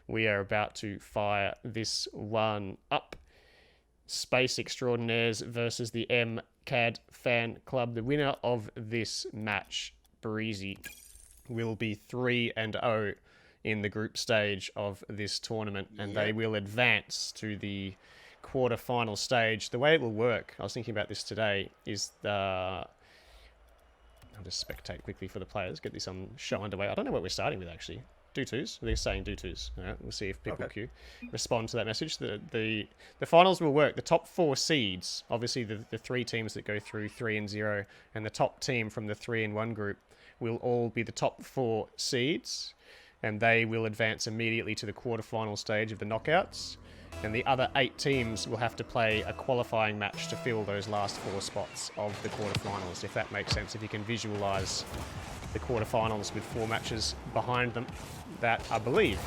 we are about to fire this one up. Space Extraordinaires versus the mKaD Fan Club. The winner of this match, Breezy, will be 3-0 in the group stage of this tournament, and they will advance to the quarter-final stage. The way it will work, I was thinking about this today, is I'll just spectate quickly for the players, get this show underway. I don't know what we're starting with, actually. Do-twos? They're saying do-twos. All right, we'll see if people queue respond to that message. The finals will work. The top 4 seeds, obviously the 3 teams that go through 3-0, and the top team from the 3-1 group will all be the top 4 seeds, and they will advance immediately to the quarterfinal stage of the knockouts. And the other 8 teams will have to play a qualifying match to fill those last 4 spots of the quarterfinals, if that makes sense. If you can visualize the quarterfinals with 4 matches behind them, that, I believe,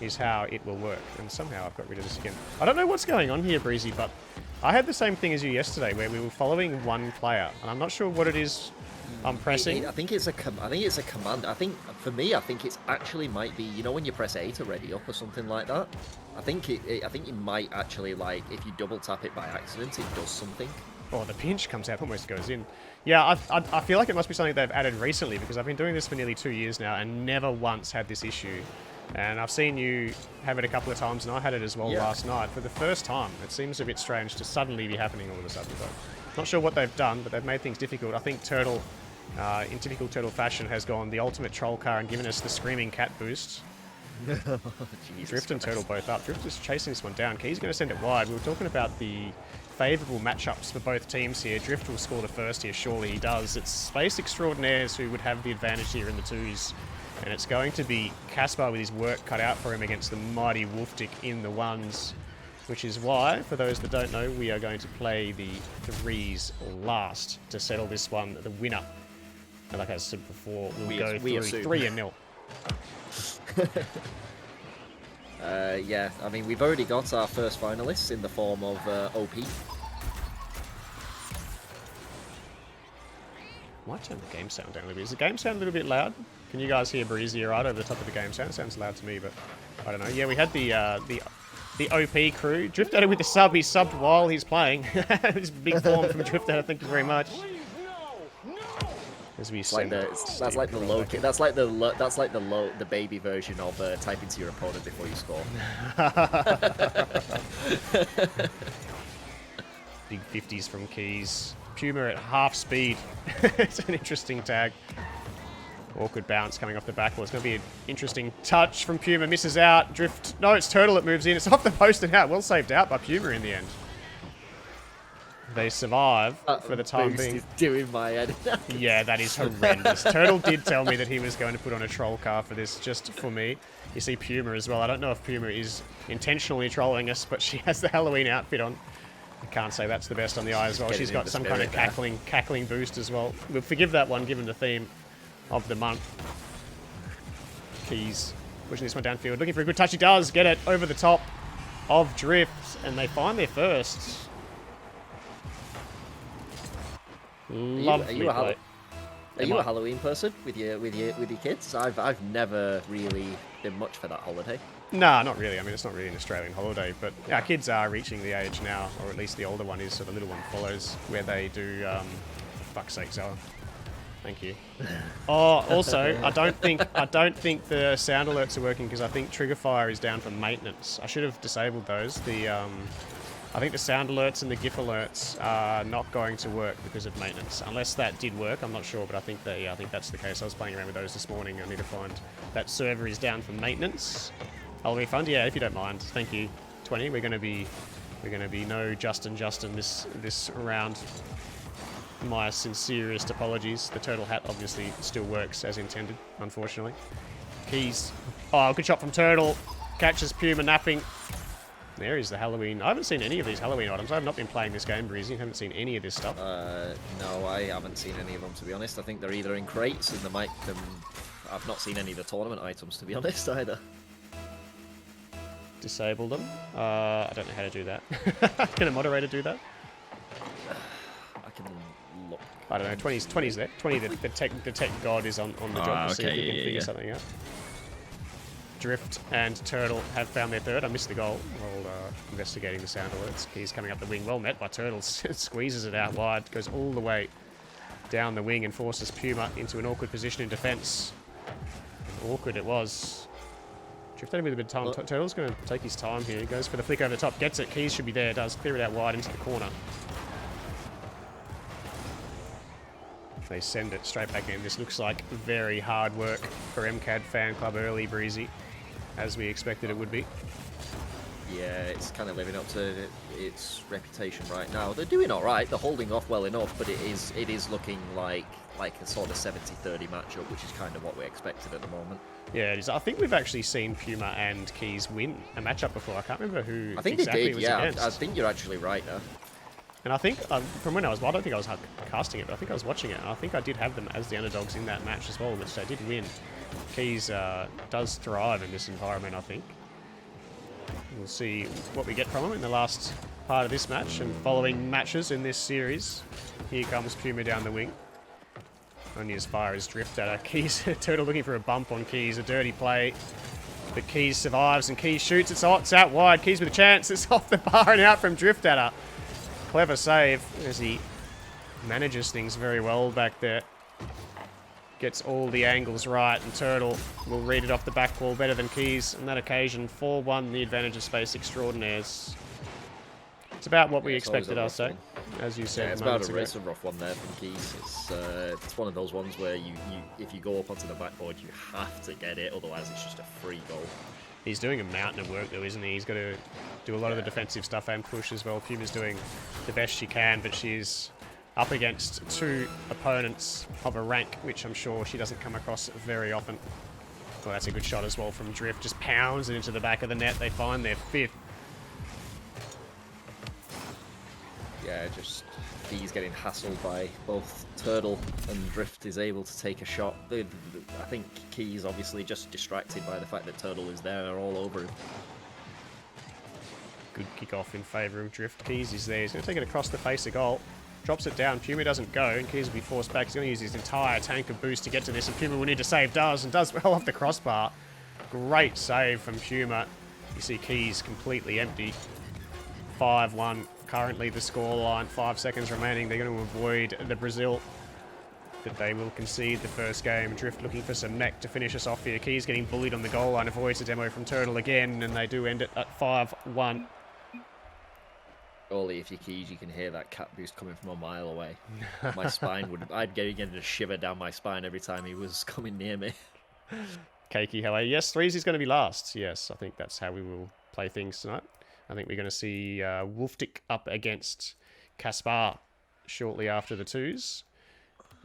is how it will work. And somehow I've got rid of this again. I don't know what's going on here, Breezy, but I had the same thing as you yesterday, where we were following one player, and I'm not sure what it is I'm pressing. I think it's a command. I think, for me, I think it's actually might be, you know, when you press A to ready up or something like that. I think it might actually, like, if you double tap it by accident, it does something. Oh, the pinch comes out, almost goes in. Yeah, I feel like it must be something they've added recently, because I've been doing this for nearly 2 years now and never once had this issue. And I've seen you have it a couple of times, and I had it as well last night for the first time. It seems a bit strange to suddenly be happening all of a sudden, though. Not sure what they've done, but they've made things difficult. I think Turtle, in typical Turtle fashion, has gone the ultimate troll car and given us the screaming cat boost. Drift and Turtle both up. Drift is chasing this one down. Key's going to send it wide. We were talking about the favourable matchups for both teams here. Drift will score the first here, surely he does. It's Space Extraordinaires who would have the advantage here in the 2s. And it's going to be Caspar with his work cut out for him against the mighty Wolfdick in the 1s. Which is why, for those that don't know, we are going to play the 3s last to settle this one. The winner, like I said before, will go through 3-0. Yeah, I mean, we've already got our first finalists in the form of OP. Might turn the game sound down a little bit. Is the game sound a little bit loud? Can you guys hear Breezy right over the top of the game sound? It sounds loud to me, but I don't know. Yeah, we had the OP crew. Driftator with the sub. He subbed while he's playing. This big form from Driftator. Thank you very much. As we see, that's like the baby version of type into your opponent before you score. Big 50s from Keys. Puma at half speed. It's an interesting tag. Awkward bounce coming off the back wall. It's going to be an interesting touch from Puma. Misses out. Drift. No, it's Turtle that moves in. It's off the post and out. Well saved out by Puma in the end. They survive for the time being. Is doing my head. Yeah, that is horrendous. Turtle did tell me that he was going to put on a troll car for this, just for me. You see Puma as well. I don't know if Puma is intentionally trolling us, but she has the Halloween outfit on. I can't say that's the best on the eye as well. She's got some kind of cackling boost as well. We'll forgive that one, given the theme of the month. Keys pushing this one downfield. Looking for a good touch. He does get it over the top of Drift, and they find their first. Lovely play. Are you a Halloween person with your kids? I've never really been much for that holiday. Nah, not really. I mean, it's not really an Australian holiday, but our kids are reaching the age now, or at least the older one is, so the little one follows, where they do, for fuck's sake, Zoa. Thank you. Oh, also, I don't think the sound alerts are working because I think Trigger Fire is down for maintenance. I should have disabled those. I think the sound alerts and the GIF alerts are not going to work because of maintenance. Unless that did work, I'm not sure, but I think that's the case. I was playing around with those this morning. I need to find that server is down for maintenance. I'll refund, yeah, if you don't mind. Thank you, 20. We're gonna be no Justin this round. My sincerest apologies. The turtle hat obviously still works as intended, unfortunately. Keys. Oh, good shot from Turtle. Catches Puma napping. There is the Halloween. I haven't seen any of these Halloween items. I have not been playing this game, Breezy. I haven't seen any of this stuff. No, I haven't seen any of them, to be honest. I think they're either in crates and I've not seen any of the tournament items, to be honest, either. Disable them. I don't know how to do that. Can a moderator do that? I can look. I don't know. 20's there. 20, the tech god is on the job to see if he can figure something out. Drift and Turtle have found their third. I missed the goal while investigating the sound alerts. Keys coming up the wing. Well met by Turtle. Squeezes it out wide. Goes all the way down the wing and forces Puma into an awkward position in defence. Awkward it was. Drift had a bit of time. Turtle's going to take his time here. He goes for the flick over the top. Gets it. Keys should be there. Does. Clear it out wide into the corner. They send it straight back in. This looks like very hard work for mKaD Fan Club early, Breezy, as we expected it would be. Yeah, it's kind of living up to its reputation right now. They're doing all right. They're holding off well enough, but it is looking like a sort of 70-30 matchup, which is kind of what we expected at the moment. Yeah, it is. I think we've actually seen Puma and Keys win a matchup before. I can't remember who I think exactly they it did, was yeah. against. I think you're actually right there. And I think, from when I was, well, I don't think I was casting it, but I think I was watching it, and I think I did have them as the underdogs in that match as well, which they did win. Keys does thrive in this environment, I think. We'll see what we get from them in the last part of this match, and following matches in this series. Here comes Puma down the wing. Only as far as Drift at Keys. Turtle looking for a bump on Keys, a dirty play. But Keys survives, and Keys shoots. It's out wide. Keys with a chance. It's off the bar and out from Drift at her. Clever save as he manages things very well back there. Gets all the angles right, and Turtle will read it off the back wall better than Keys on that occasion. 4-1, the advantage of Space Extraordinaires. It's about what we expected, I'll say, as you said. Yeah, it's a rough one there from Keys. It's one of those ones where if you go up onto the backboard, you have to get it, otherwise it's just a free goal. He's doing a mountain of work though, isn't he? He's got to do a lot of the defensive stuff and push as well. Puma's doing the best she can, but she's up against two opponents of a rank, which I'm sure she doesn't come across very often. Well, that's a good shot as well from Drift. Just pounds it into the back of the net. They find their fifth. Yeah, just Keys getting hassled by both Turtle and Drift is able to take a shot. I think Keys obviously just distracted by the fact that Turtle is there all over him. Good kick-off in favour of Drift. Keys is there. He's going to take it across the face of goal. Drops it down. Puma doesn't go, and Keys will be forced back. He's going to use his entire tank of boost to get to this, and Puma will need to save. Does, and does well off the crossbar. Great save from Puma. You see Keys completely empty. 5-1. Currently the scoreline, 5 seconds remaining. They're going to avoid the Brazil, but they will concede the first game. Drift looking for some mech to finish us off here. Keys getting bullied on the goal line, avoids a demo from Turtle again, and they do end it at 5-1. Only if you're Keys, you can hear that cat boost coming from a mile away. My spine I'd get a shiver down my spine every time he was coming near me. Keiki, how are you? Yes, threes is going to be last. Yes, I think that's how we will play things tonight. I think we're going to see Wolftick up against Kaspar shortly after the twos.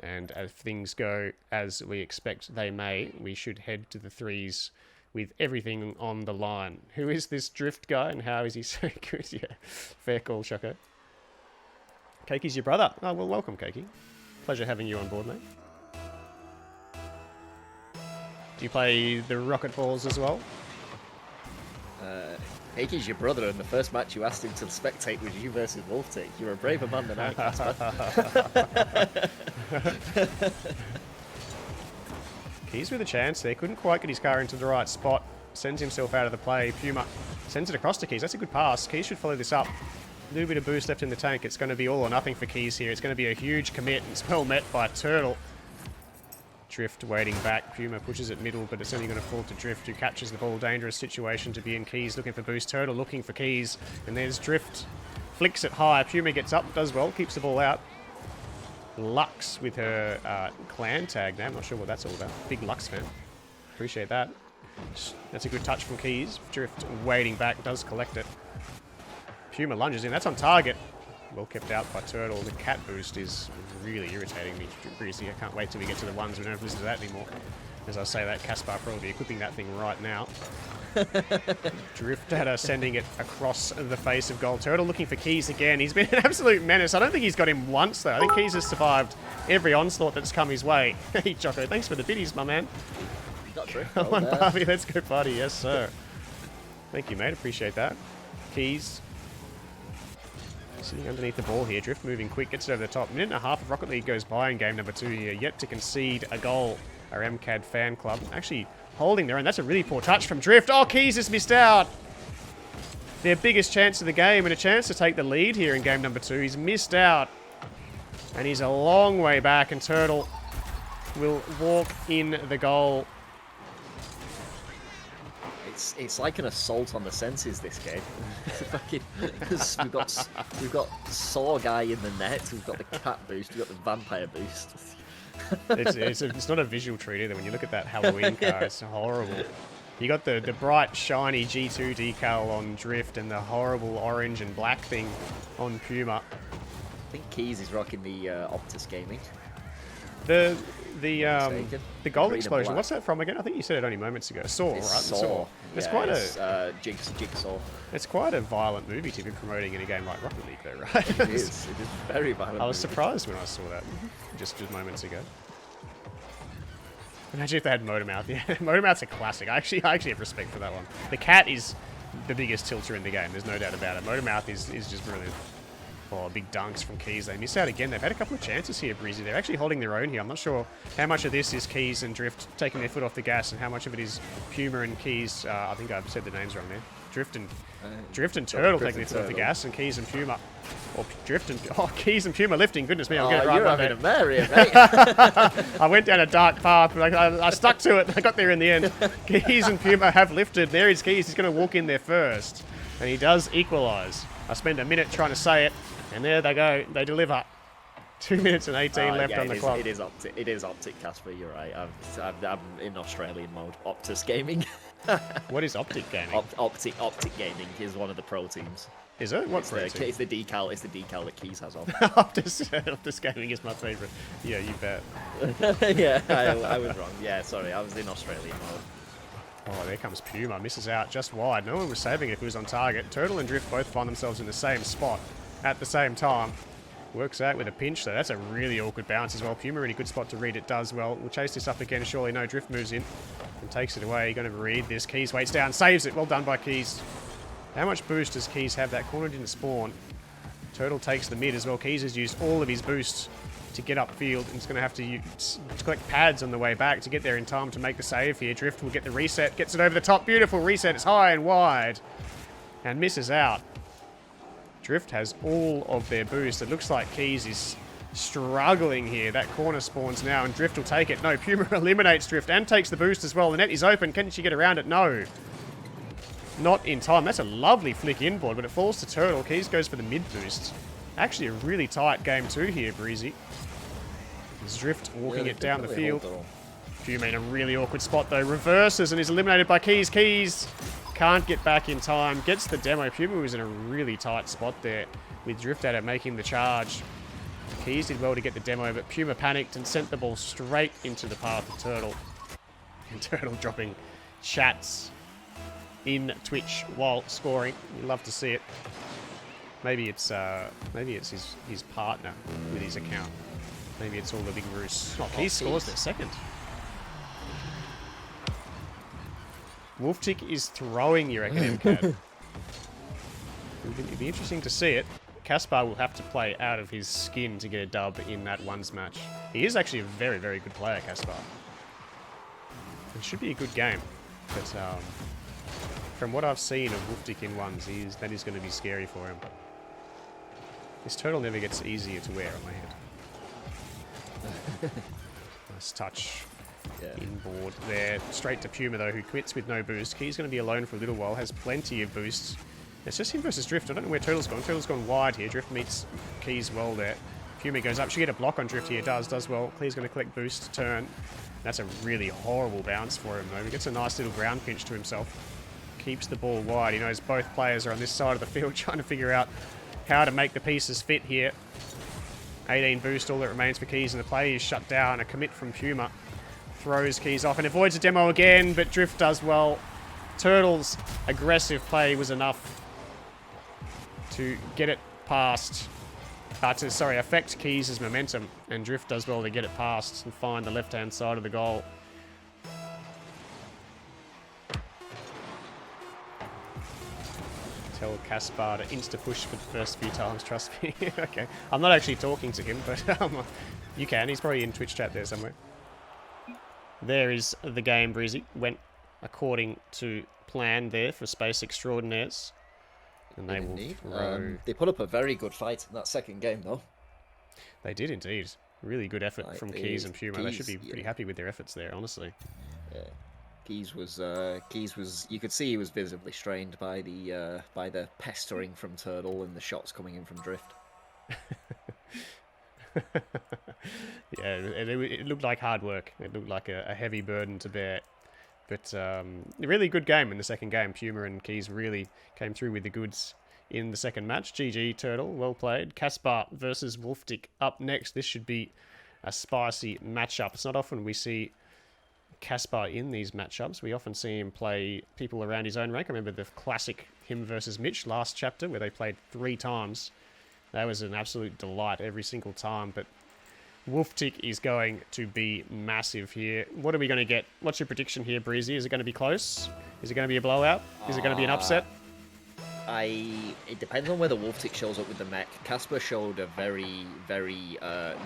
And if things go as we expect they may, we should head to the threes with everything on the line. Who is this Drift guy and how is he so good? Yeah, fair call, Shoko. Keiki's your brother. Oh, well, welcome, Keiki. Pleasure having you on board, mate. Do you play the Rocket Balls as well? Keiki's your brother, and the first match you asked him to spectate was you versus Wolftick. You're a braver man than I, Casper. Keys with a chance there. Couldn't quite get his car into the right spot. Sends himself out of the play. Puma sends it across to Keys. That's a good pass. Keys should follow this up. A little bit of boost left in the tank. It's going to be all or nothing for Keys here. It's going to be a huge commit. It's well met by Turtle. Drift waiting back. Puma pushes it middle, but it's only going to fall to Drift, who catches the ball. Dangerous situation to be in. Keys looking for boost. Turtle looking for Keys. And there's Drift. Flicks it high. Puma gets up, does well, keeps the ball out. Lux with her clan tag now. I'm not sure what that's all about. Big Lux fan. Appreciate that. That's a good touch from Keys. Drift waiting back, does collect it. Puma lunges in. That's on target. Well kept out by Turtle. The cat boost is really irritating me, Breezy. I can't wait till we get to the ones. We don't have to listen to that anymore. As I say that, Kaspar probably equipping that thing right now. Drift at her, sending it across the face of goal. Turtle looking for Keys again. He's been an absolute menace. I don't think he's got him once, though. I think Keys has survived every onslaught that's come his way. Hey, Jocko, thanks for the biddies, my man. Got Drift. One Barbie, let's go party. Yes, sir. Thank you, mate. Appreciate that. Keys sitting underneath the ball here. Drift moving quick, gets it over the top. Minute and a half of Rocket League goes by in game number 2 here. Yet to concede a goal. Our mKaD fan club. Actually, holding their own. That's a really poor touch from Drift. Oh, Keys has missed out. Their biggest chance of the game and a chance to take the lead here in game number 2. He's missed out. And he's a long way back, and Turtle will walk in the goal. It's like an assault on the senses, this game. Because we've got Saw guy in the net, we've got the cat boost, we've got the vampire boost. It's not a visual treat either. When you look at that Halloween car, it's horrible. You got the bright, shiny G2 decal on Drift and the horrible orange and black thing on Puma. I think Keys is rocking the Optus Gaming. The goal Green explosion. and black. What's that from again? I think you said it only moments ago. Saw, It's right? Saw. It's Yeah, quite it's, a Jigsaw. it's quite a violent movie to be promoting in a game like Rocket League, though, right? It is very violent. I was movie. surprised when I saw that just moments ago. Imagine if they had Motormouth. Yeah, Motormouth's a classic. I actually have respect for that one. The cat is the biggest tilter in the game. There's no doubt about it. Motormouth is just brilliant. Oh, big dunks from Keys. They miss out again. They've had a couple of chances here, Breezy. They're actually holding their own here. I'm not sure how much of this is Keys and Drift taking their foot off the gas and how much of it is Puma and Keys. I think I've said the names wrong there. Drift and Turtle taking their foot off the gas, and Keys and Puma. Or Keys and Puma lifting. Goodness me, I'll get it right. You're one having minute. a mare here, mate. I went down a dark path, but I stuck to it. I got there in the end. Keys and Puma have lifted. There is Keys. He's going to walk in there first. And he does equalise. I spent a minute trying to say it, and there they go. They deliver. 2 minutes and 18 left on the clock. It is Optic, Casper. You're right. I'm in Australian mode. Optus Gaming. What is Optic Gaming? Optic Gaming is one of the pro teams. Is it? What pro team? It's the decal. It's the decal that Keys has on. Optus Gaming is my favourite. Yeah, you bet. Yeah, I was wrong. Yeah, sorry. I was in Australian mode. Oh, there comes Puma. Misses out just wide. No one was saving it if he was on target. Turtle and Drift both find themselves in the same spot at the same time. Works out with a pinch, though. That's a really awkward bounce as well. Puma in a good spot to read it does well. We'll chase this up again, surely. No, Drift moves in and takes it away. Going to read this. Keys waits down, saves it. Well done by Keys. How much boost does Keys have? That corner didn't spawn. Turtle takes the mid as well. Keys has used all of his boost to get upfield and is going to have to collect pads on the way back to get there in time to make the save here. Drift will get the reset. Gets it over the top. Beautiful reset. It's high and wide and misses out. Drift has all of their boost. It looks like Keys is struggling here. That corner spawns now and Drift will take it. No, Puma eliminates Drift and takes the boost as well. The net is open. Can she get around it? No. Not in time. That's a lovely flick inboard, but it falls to Turtle. Keys goes for the mid boost. Actually a really tight game 2 here, Breezy. There's Drift walking it down the field. Puma in a really awkward spot though. Reverses and is eliminated by Keys. Keys can't get back in time. Gets the demo. Puma was in a really tight spot there with Drift at it making the charge. Keys did well to get the demo, but Puma panicked and sent the ball straight into the path of Turtle. And Turtle dropping chats in Twitch while scoring. You love to see it. Maybe it's his partner with his account. Maybe it's all the big Roos. Oh, Keys scores their second. Wolftick is throwing, you reckon, mKaD? It'd be interesting to see it. Caspar will have to play out of his skin to get a dub in that ones match. He is actually a very, very good player, Caspar. It should be a good game, but from what I've seen of Wolftick in ones, that is going to be scary for him. This turtle never gets easier to wear on my head. Nice touch. Yeah. Inboard there. Straight to Puma, though, who quits with no boost. Key's going to be alone for a little while. Has plenty of boosts. It's just him versus Drift. I don't know where Turtle's gone. Turtle's gone wide here. Drift meets Keys well there. Puma goes up. Should get a block on Drift here. Does well. Clear's going to collect boost. Turn. That's a really horrible bounce for him, though. He gets a nice little ground pinch to himself. Keeps the ball wide. He knows both players are on this side of the field trying to figure out how to make the pieces fit here. 18 boost, all that remains for Keys, and the play is shut down. A commit from Puma. Throws Keys off and avoids a demo again, but Drift does well. Turtle's aggressive play was enough to get it past, affect Keys' momentum, and Drift does well to get it past and find the left-hand side of the goal. Tell Caspar to insta-push for the first few times, trust me. Okay, I'm not actually talking to him, but you can. He's probably in Twitch chat there somewhere. there is the game, Breezy. Went according to plan there for Space Extraordinaires. And they will throw... They put up a very good fight in that second game, though. They did indeed. Really good effort from Keys and Puma. They should be pretty happy with their efforts there, honestly. Yeah. Keys was you could see he was visibly strained by the pestering from Turtle and the shots coming in from Drift. Yeah, it looked like hard work. It looked like a heavy burden to bear. But a really good game in the second game. Puma and Keys really came through with the goods in the second match. GG, Turtle. Well played. Caspar versus Wolftick up next. This should be a spicy matchup. It's not often we see Caspar in these matchups. We often see him play people around his own rank. I remember the classic him versus Mitch last chapter where they played 3 times. That was an absolute delight every single time. But Wolftick is going to be massive here. What are we going to get? What's your prediction here, Breezy? Is it going to be close? Is it going to be a blowout? Is it going to be an upset? It depends on whether Wolftick shows up with the mech. Caspar showed a very, very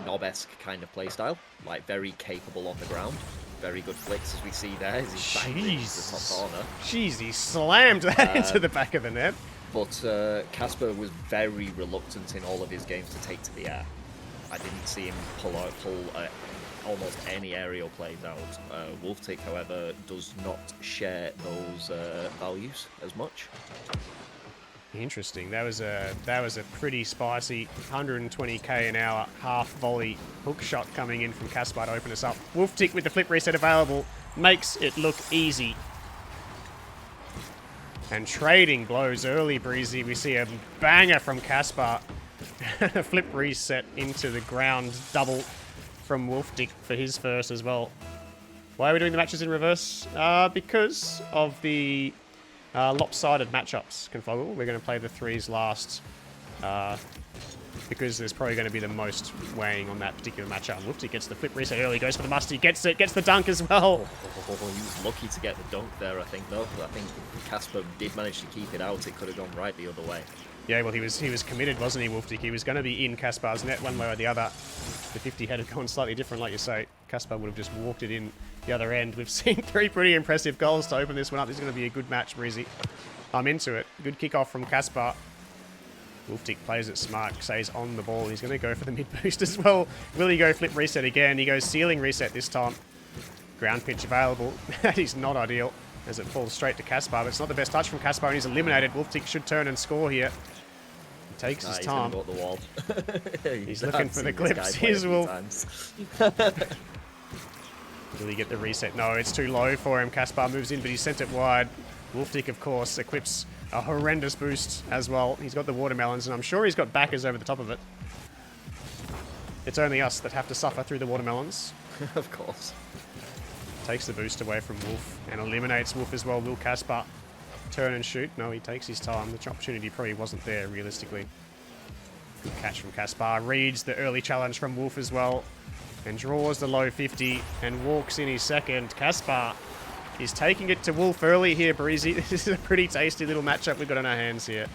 Nob-esque kind of playstyle. Like, very capable on the ground. Very good flicks, as we see there, as he's banged into the top corner. Jeez, he slammed that into the back of the net. But Caspar was very reluctant in all of his games to take to the air. I didn't see him pull almost any aerial plays out. Wolftick, however, does not share those values as much. Interesting. That was a pretty spicy 120k an hour half volley hook shot coming in from Caspar to open us up. Wolftick with the flip reset available makes it look easy. And trading blows early, Breezy. We see a banger from Caspar. A flip reset into the ground double from Wolftick for his first as well. Why are we doing the matches in reverse? Because of the lopsided matchups, Confoggle. We're going to play the 3s last because there's probably going to be the most weighing on that particular matchup. Wolftick gets the flip reset early, goes for the musty, gets it, gets the dunk as well. He was lucky to get the dunk there, I think, though. I think Caspar did manage to keep it out. It could have gone right the other way. Yeah, well, he was committed, wasn't he, Wolftick? He was going to be in Caspar's net one way or the other. The 50 had gone slightly different, like you say. Caspar would have just walked it in the other end. We've seen 3 pretty impressive goals to open this one up. This is going to be a good match, Breezy. I'm into it. Good kickoff from Caspar. Wolftick plays it smart, stays on the ball. He's going to go for the mid boost as well. Will he go flip reset again? He goes ceiling reset this time. Ground pitch available. That is not ideal as it falls straight to Caspar, but it's not the best touch from Caspar, and he's eliminated. Wolftick should turn and score here. He takes his time. He's the wall. He's looking for the clips. Here's Wolf. Will he get the reset? No, it's too low for him. Caspar moves in, but he sent it wide. Wolftick, of course, equips a horrendous boost as well. He's got the watermelons, and I'm sure he's got backers over the top of it. It's only us that have to suffer through the watermelons. Of course. Takes the boost away from Wolf and eliminates Wolf as well. Will Caspar turn and shoot? No, he takes his time. The opportunity probably wasn't there, realistically. Good catch from Caspar. Reads the early challenge from Wolf as well and draws the low 50 and walks in his second. Caspar is taking it to Wolf early here, Breezy. This is a pretty tasty little matchup we've got on our hands here.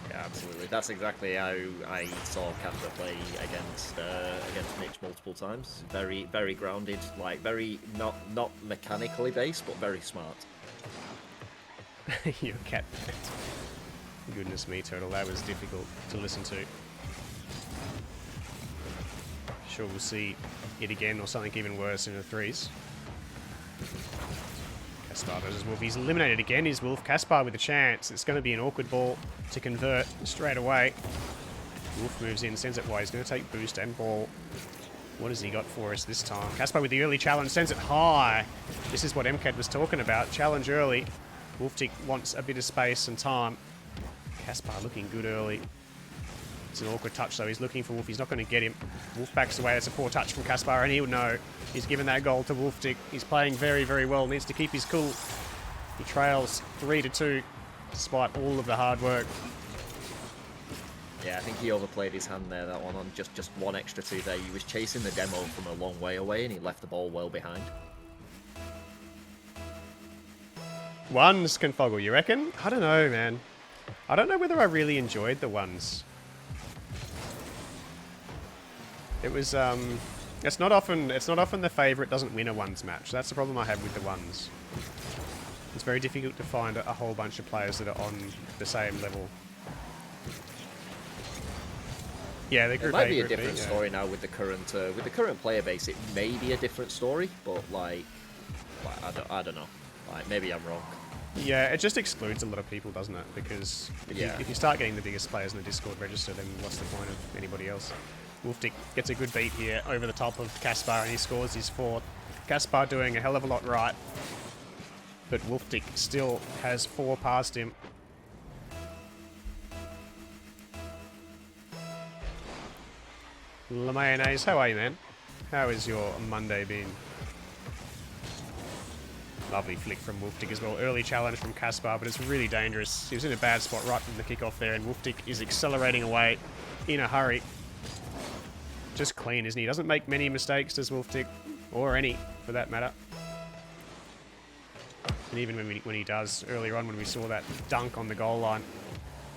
Yeah, absolutely. That's exactly how I saw Caspar play against Mitch multiple times. Very, very grounded, like very not mechanically based, but very smart. Your cat. Goodness me, Turtle. That was difficult to listen to. Sure, we'll see it again or something even worse in the 3s. Caspar versus Wolf. He's eliminated again. Is Wolf. Caspar with a chance. It's going to be an awkward ball to convert straight away. Wolf moves in, sends it wide. He's going to take boost and ball. What has he got for us this time? Caspar with the early challenge, sends it high. This is what mKaD was talking about. Challenge early. Wolftick wants a bit of space and time. Caspar looking good early. It's an awkward touch, though. He's looking for Wolf. He's not going to get him. Wolf backs away. It's a poor touch from Caspar, and he'll know. He's given that goal to Wolftick. He's playing very, very well. Needs to keep his cool. He trails 3-2, despite all of the hard work. Yeah, I think he overplayed his hand there, that one, on just one extra 2 there. He was chasing the demo from a long way away, and he left the ball well behind. Ones, Confoggle, you reckon? I don't know, man. I don't know whether I really enjoyed the ones. It was, It's not often the favourite doesn't win a ones match. That's the problem I have with the ones. It's very difficult to find a whole bunch of players that are on the same level. Yeah, the group It might A, be a group B, different yeah. story now with the current player base. It may be a different story, but like I don't know. Like maybe I'm wrong. Yeah, it just excludes a lot of people, doesn't it? Because if you start getting the biggest players in the Discord register, then what's the point of anybody else? Wolfdick gets a good beat here over the top of Caspar, and he scores his 4th. Caspar doing a hell of a lot right, but Wolfdick still has 4 past him. La Mayonnaise, how are you, man? How is your Monday been? Lovely flick from Wolfdick as well. Early challenge from Caspar, but it's really dangerous. He was in a bad spot right from the kickoff there, and Wolfdick is accelerating away in a hurry. Just clean, isn't he? He doesn't make many mistakes, does Wolfdick, or any, for that matter. And even when he does, earlier on when we saw that dunk on the goal line,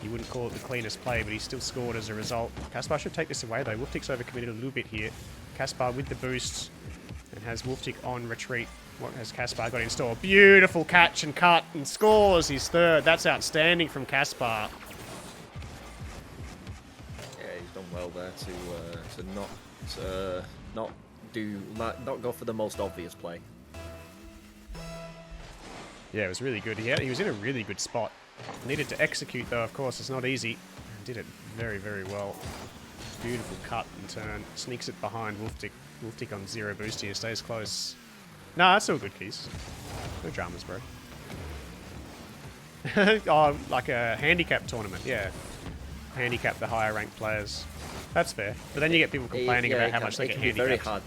you wouldn't call it the cleanest play, but he still scored as a result. Caspar should take this away, though. Wolfdick's overcommitted a little bit here. Caspar with the boost, and has Wolfdick on retreat. What has Caspar got in store? Beautiful catch and cut, and scores his 3rd. That's outstanding from Caspar. Yeah, he's done well there to not go for the most obvious play. Yeah, it was really good. He was in a really good spot. Needed to execute, though, of course. It's not easy. Did it very, very well. Beautiful cut and turn. Sneaks it behind Wolfdick. Wolfdick on 0 boost here. Stays close. No, that's all good, Keys. No dramas, bro. Oh, like a handicap tournament, yeah. Handicap the higher ranked players. That's fair. But then you get people complaining about how much they get handicapped.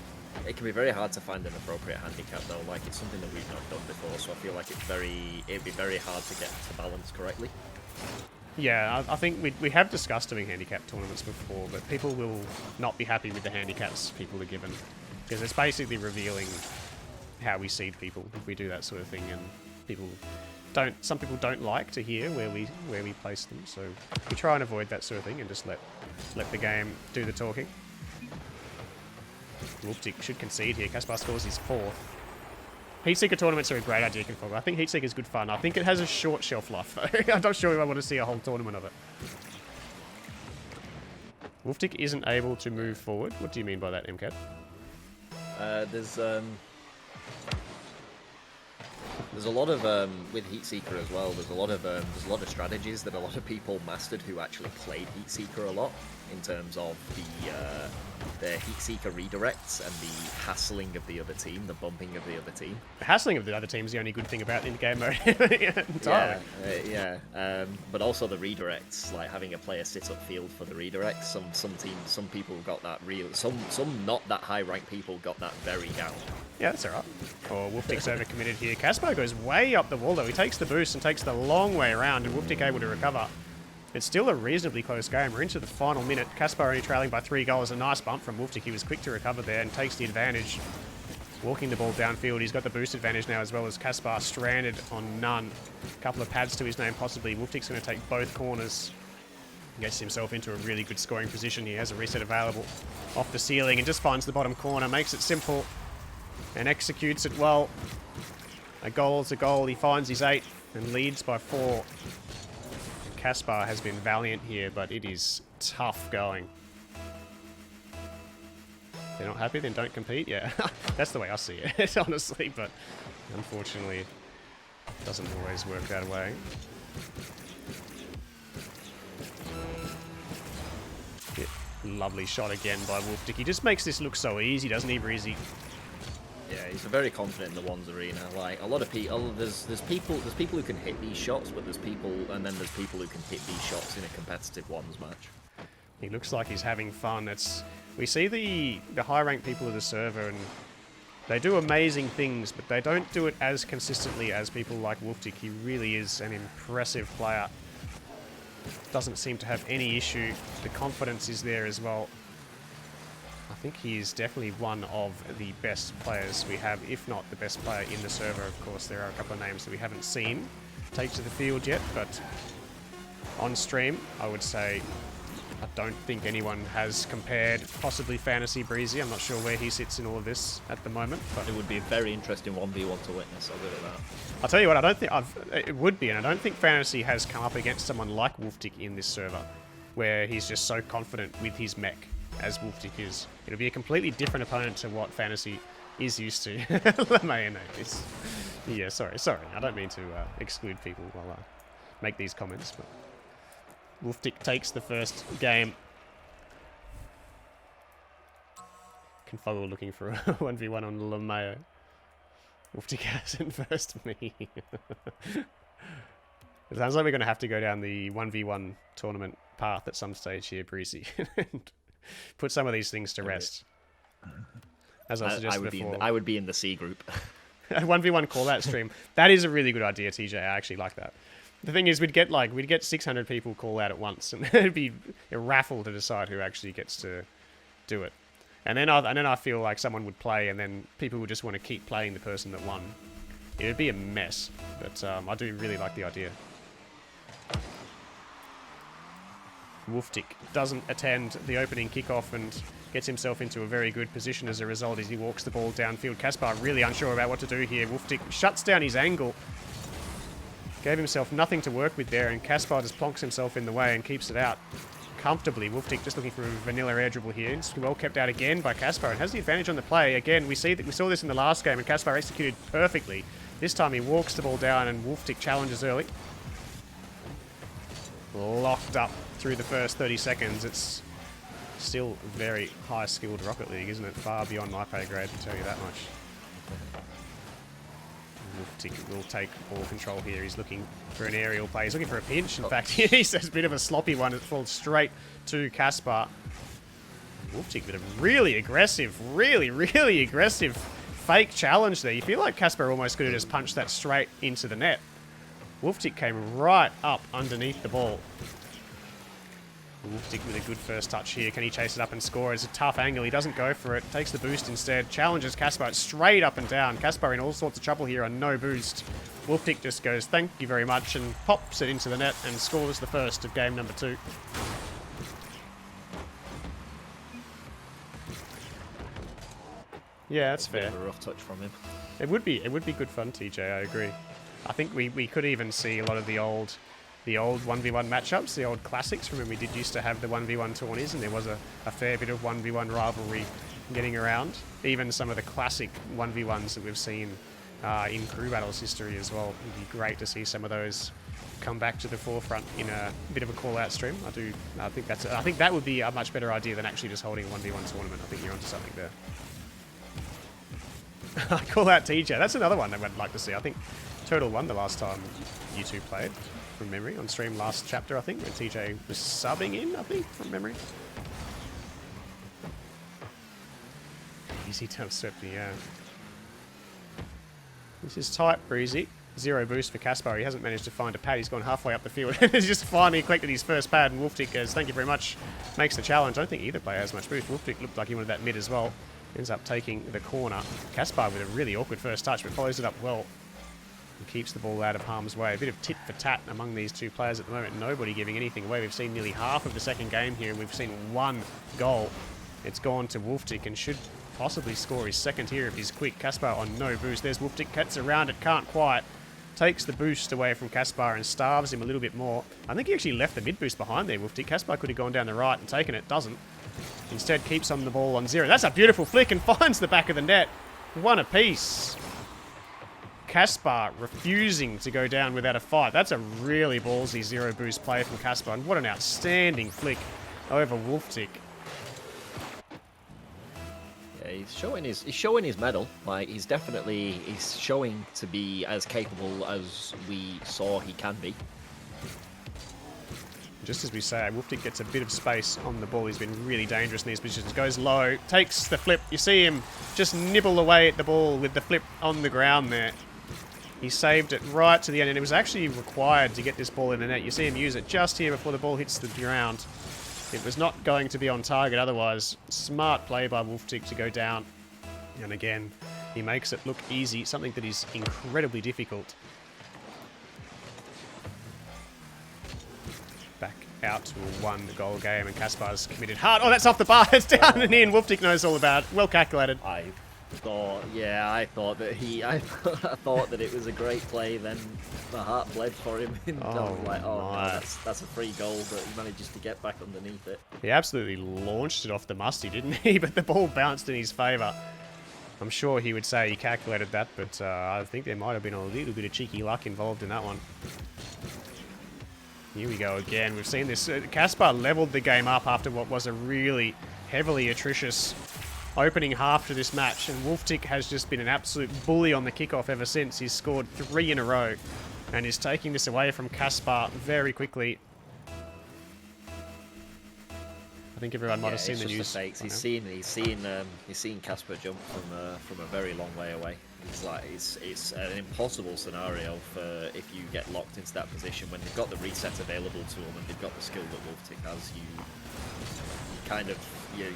It can be very hard to find an appropriate handicap though. Like it's something that we've not done before, so I feel like it'd be very hard to get to balance correctly. Yeah, I think we have discussed doing handicap tournaments before, but people will not be happy with the handicaps people are given, because it's basically revealing how we seed people if we do that sort of thing, and some people don't like to hear where we place them, so we try and avoid that sort of thing and just let the game do the talking. Wolfdick should concede here. Caspar scores his 4th. Heatseeker tournaments are a great idea, Confog. I think Heatseeker is good fun. I think it has a short shelf life, though. I'm not sure if I want to see a whole tournament of it. Wolfdick isn't able to move forward. What do you mean by that, mKaD? There's a lot of with Heatseeker as well. There's a lot of strategies that a lot of people mastered who actually played Heatseeker a lot, in terms of the Heatseeker redirects and the hassling of the other team, the bumping of the other team. The hassling of the other team is the only good thing about in-game mode. Entirely. But also the redirects, like having a player sit up field for the redirects. Some people got that some not that high ranked people got that very down. Yeah, that's alright. Oh, Wolfdick's overcommitted here. Caspar goes way up the wall, though. He takes the boost and takes the long way around, and Wolfdick able to recover. It's still a reasonably close game. We're into the final minute. Caspar only trailing by 3 goals. A nice bump from Wolfdick. He was quick to recover there and takes the advantage. Walking the ball downfield. He's got the boost advantage now, as well as Caspar stranded on none. A couple of pads to his name, possibly. Wolfdick's going to take both corners. Gets himself into a really good scoring position. He has a reset available off the ceiling and just finds the bottom corner. Makes it simple and executes it well. A goal's a goal. He finds his 8th and leads by 4. Caspar has been valiant here, but it is tough going. If they're not happy, then don't compete. Yeah, that's the way I see it, honestly, but unfortunately, it doesn't always work that way. Yeah, lovely shot again by Wolfdick. He just makes this look so easy, doesn't he, Breezy? Yeah, he's very confident in the ones arena. Like a lot of people, there's people who can hit these shots, but there's people who can hit these shots in a competitive ones match. He looks like he's having fun. We see the high ranked people of the server, and they do amazing things, but they don't do it as consistently as people like Wolfdick. He really is an impressive player. Doesn't seem to have any issue. The confidence is there as well. I think he is definitely one of the best players we have, if not the best player in the server. Of course, there are a couple of names that we haven't seen take to the field yet, but on stream, I would say I don't think anyone has compared, possibly Fantasy Breezy. I'm not sure where he sits in all of this at the moment. But It would be a very interesting 1v1 to witness, I'll give it that. I'll tell you what, I don't think it would be, and I don't think Fantasy has come up against someone like Wolftick in this server, where he's just so confident with his mech, as Wolftick is. It'll be a completely different opponent to what Fantasy is used to. Yeah, sorry. I don't mean to exclude people while I make these comments, but Wolftick takes the first game. Confoggle looking for a 1v1 on LeMayo. Wolftick hasn't versed me. It sounds like we're going to have to go down the 1v1 tournament path at some stage here, Breezy, and put some of these things to rest. As I suggested before. I would be in the C group. A 1v1 call-out stream. That is a really good idea, TJ. I actually like that. The thing is, we'd get 600 people call out at once, and it'd be a raffle to decide who actually gets to do it. And then I feel like someone would play, and then people would just want to keep playing the person that won. It would be a mess, but I do really like the idea. Wolftick doesn't attend the opening kickoff and gets himself into a very good position as a result as he walks the ball downfield. Kaspar really unsure about what to do here. Wolftick shuts down his angle. Gave himself nothing to work with there, and Kaspar just plonks himself in the way and keeps it out comfortably. Wolftick just looking for a vanilla air dribble here. It's well kept out again by Kaspar and has the advantage on the play. Again, we saw this in the last game, and Kaspar executed perfectly. This time he walks the ball down, and Wolftick challenges early. Locked up through the first 30 seconds. It's still very high-skilled Rocket League, isn't it? Far beyond my pay grade, to tell you that much. Wolftick will take ball control here. He's looking for an aerial play. He's looking for a pinch. In fact, he says a bit of a sloppy one. It falls straight to Kaspar. Wolftick with a really aggressive fake challenge there. You feel like Kaspar almost could have just punched that straight into the net. Wolftick came right up underneath the ball. Wolftick with a good first touch here. Can he chase it up and score? It's a tough angle. He doesn't go for it. Takes the boost instead. Challenges Kaspar straight up and down. Kaspar in all sorts of trouble here on no boost. Wolftick just goes, thank you very much, and pops it into the net and scores the first of game number 2. Yeah, that's fair. A rough touch from him. It would be good fun, TJ. I agree. I think we could even see a lot of the old 1v1 matchups, the old classics from when we did used to have the 1v1 tourneys, and there was a fair bit of 1v1 rivalry getting around. Even some of the classic 1v1s that we've seen in Crew Battles history as well. It'd be great to see some of those come back to the forefront in a bit of a call-out stream. I think that would be a much better idea than actually just holding a 1v1 tournament. I think you're onto something there. Call out TJ. That's another one that I'd like to see. I think Turtle won the last time you two played, from memory, on stream last chapter, I think, when TJ was subbing in, I think, from memory. Easy to have swept me, yeah. This is tight, Breezy. 0 boost for Kaspar. He hasn't managed to find a pad. He's gone halfway up the field. He's just finally collected his first pad, and Wolftick goes, thank you very much. Makes the challenge. I don't think either player has much boost. Wolftick looked like he wanted that mid as well. Ends up taking the corner. Kaspar with a really awkward first touch, but follows it up well. And keeps the ball out of harm's way. A bit of tit for tat among these two players at the moment. Nobody giving anything away. We've seen nearly half of the second game here, and we've seen 1 goal. It's gone to Wolftick and should possibly score his second here if he's quick. Kaspar on no boost. There's Wolftick. Gets around it. Can't quite. Takes the boost away from Kaspar and starves him a little bit more. I think he actually left the mid boost behind there, Wolftick. Kaspar could have gone down the right and taken it. Doesn't. Instead keeps on the ball on 0. That's a beautiful flick and finds the back of the net. 1 apiece. Kaspar refusing to go down without a fight. That's a really ballsy 0 boost play from Kaspar, and what an outstanding flick over Wolftick. Yeah, he's showing his medal. Like he's showing to be as capable as we saw he can be. Just as we say, Wolftick gets a bit of space on the ball. He's been really dangerous in these positions. Goes low, takes the flip. You see him just nibble away at the ball with the flip on the ground there. He saved it right to the end, and it was actually required to get this ball in the net. You see him use it just here before the ball hits the ground. It was not going to be on target otherwise. Smart play by Wolftick to go down. And again, he makes it look easy, something that is incredibly difficult. Back out to a 1-goal game, and Kaspar's committed hard. Oh, that's off the bar. It's down and in. Wolftick knows all about it. Well calculated. I thought that I thought that it was a great play. Then my heart bled for him. And I was like, oh no, that's a free goal, but he manages to get back underneath it. He absolutely launched it off the musty, didn't he? But the ball bounced in his favour. I'm sure he would say he calculated that, but I think there might have been a little bit of cheeky luck involved in that one. Here we go again. We've seen this. Kaspar leveled the game up after what was a really heavily atrocious opening half to this match, and Wolftick has just been an absolute bully on the kickoff ever since. He's scored 3 in a row and is taking this away from Kaspar very quickly. I think everyone might have seen the news. He's seen Kaspar jump from a very long way away. It's an impossible scenario for if you get locked into that position when they've got the reset available to them and they've got the skill that Wolftick has.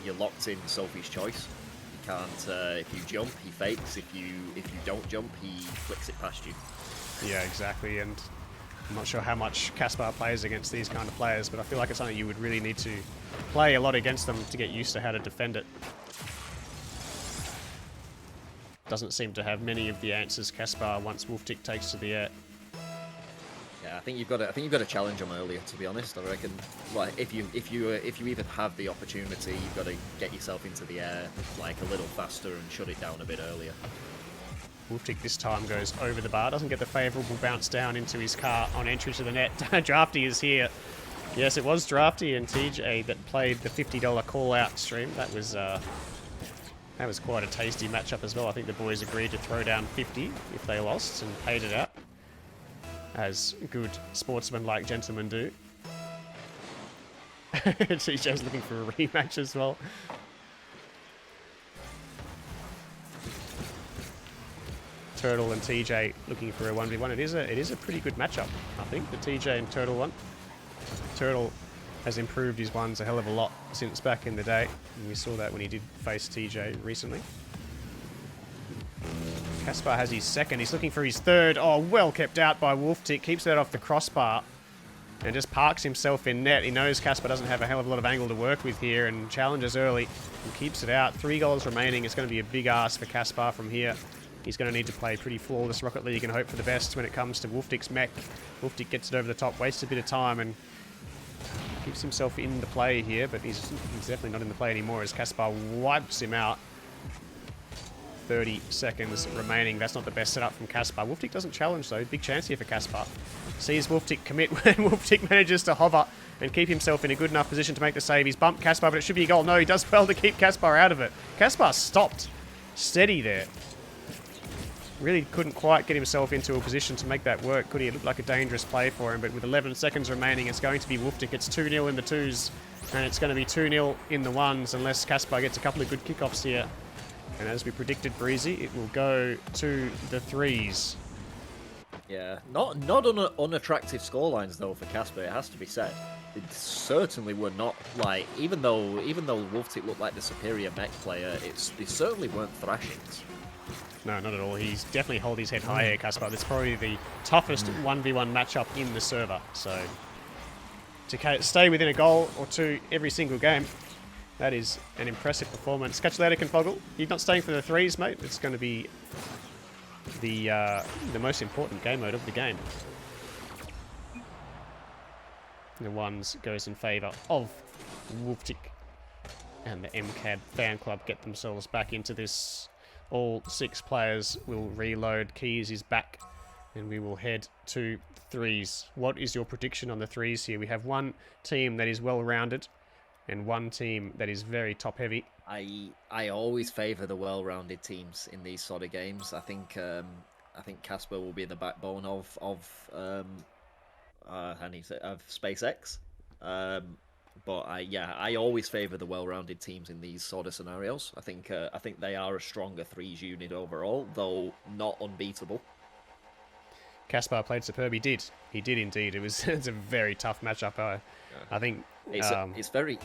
You're locked in Sophie's choice. You can't. If you jump, he fakes. If you don't jump, he flicks it past you. Yeah, exactly. And I'm not sure how much Kaspar plays against these kind of players, but I feel like it's something you would really need to play a lot against them to get used to how to defend it. Doesn't seem to have many of the answers Kaspar once Wolftick takes to the air. Yeah, I think you've got to challenge him earlier. To be honest, I reckon. Like if you even have the opportunity, you've got to get yourself into the air like a little faster and shut it down a bit earlier. Wolftick this time goes over the bar, doesn't get the favourable bounce down into his car on entry to the net. Drafty is here. Yes, it was Drafty and TJ that played the $50 call-out stream. That was quite a tasty matchup as well. I think the boys agreed to throw down 50 if they lost and paid it out, as good sportsmen-like gentlemen do. TJ's looking for a rematch as well. Turtle and TJ looking for a 1v1. It is a pretty good matchup, I think, the TJ and Turtle one. Turtle has improved his ones a hell of a lot since back in the day, and we saw that when he did face TJ recently. Kaspar has his second. He's looking for his third. Oh, well kept out by Wolftick. Keeps that off the crossbar and just parks himself in net. He knows Kaspar doesn't have a hell of a lot of angle to work with here and challenges early and keeps it out. 3 goals remaining. It's going to be a big ask for Kaspar from here. He's going to need to play pretty flawless Rocket League and hope for the best when it comes to Wolftick's mech. Wolftick gets it over the top, wastes a bit of time and keeps himself in the play here, but he's definitely not in the play anymore as Kaspar wipes him out. 30 seconds remaining. That's not the best setup from Kaspar. Wolftick doesn't challenge though. Big chance here for Kaspar. Sees Wolftick commit when Wolftick manages to hover and keep himself in a good enough position to make the save. He's bumped Kaspar, but it should be a goal. No, he does well to keep Kaspar out of it. Kaspar stopped steady there. Really couldn't quite get himself into a position to make that work, could he? It looked like a dangerous play for him, but with 11 seconds remaining, it's going to be Wolftick. It's 2-0 in the 2s, and it's going to be 2-0 in the 1s, unless Kaspar gets a couple of good kickoffs here. And as we predicted, Breezy, it will go to the 3s. Yeah, not unattractive scorelines though for Kaspar. It has to be said. It certainly were not like even though Wolftick looked like the superior mech player, they certainly weren't thrashings. No, not at all. He's definitely hold his head high here, Kaspar. That's probably the toughest 1v1 matchup in the server. So to stay within a goal or two every single game, that is an impressive performance. Catch you later, Confoggle. You're not staying for the 3s, mate. It's going to be the most important game mode of the game. The 1s goes in favour of Wolftick, and the mKaD fan club get themselves back into this. All 6 players will reload. Keys is back, and we will head to 3s. What is your prediction on the 3s here? We have one team that is well-rounded, and one team that is very top-heavy. I always favour the well-rounded teams in these sort of games. I think Kaspar will be the backbone of SpaceX. But I always favour the well-rounded teams in these sort of scenarios. I think they are a stronger 3s unit overall, though not unbeatable. Kaspar played superb. He did indeed. It's a very tough matchup. I think it's very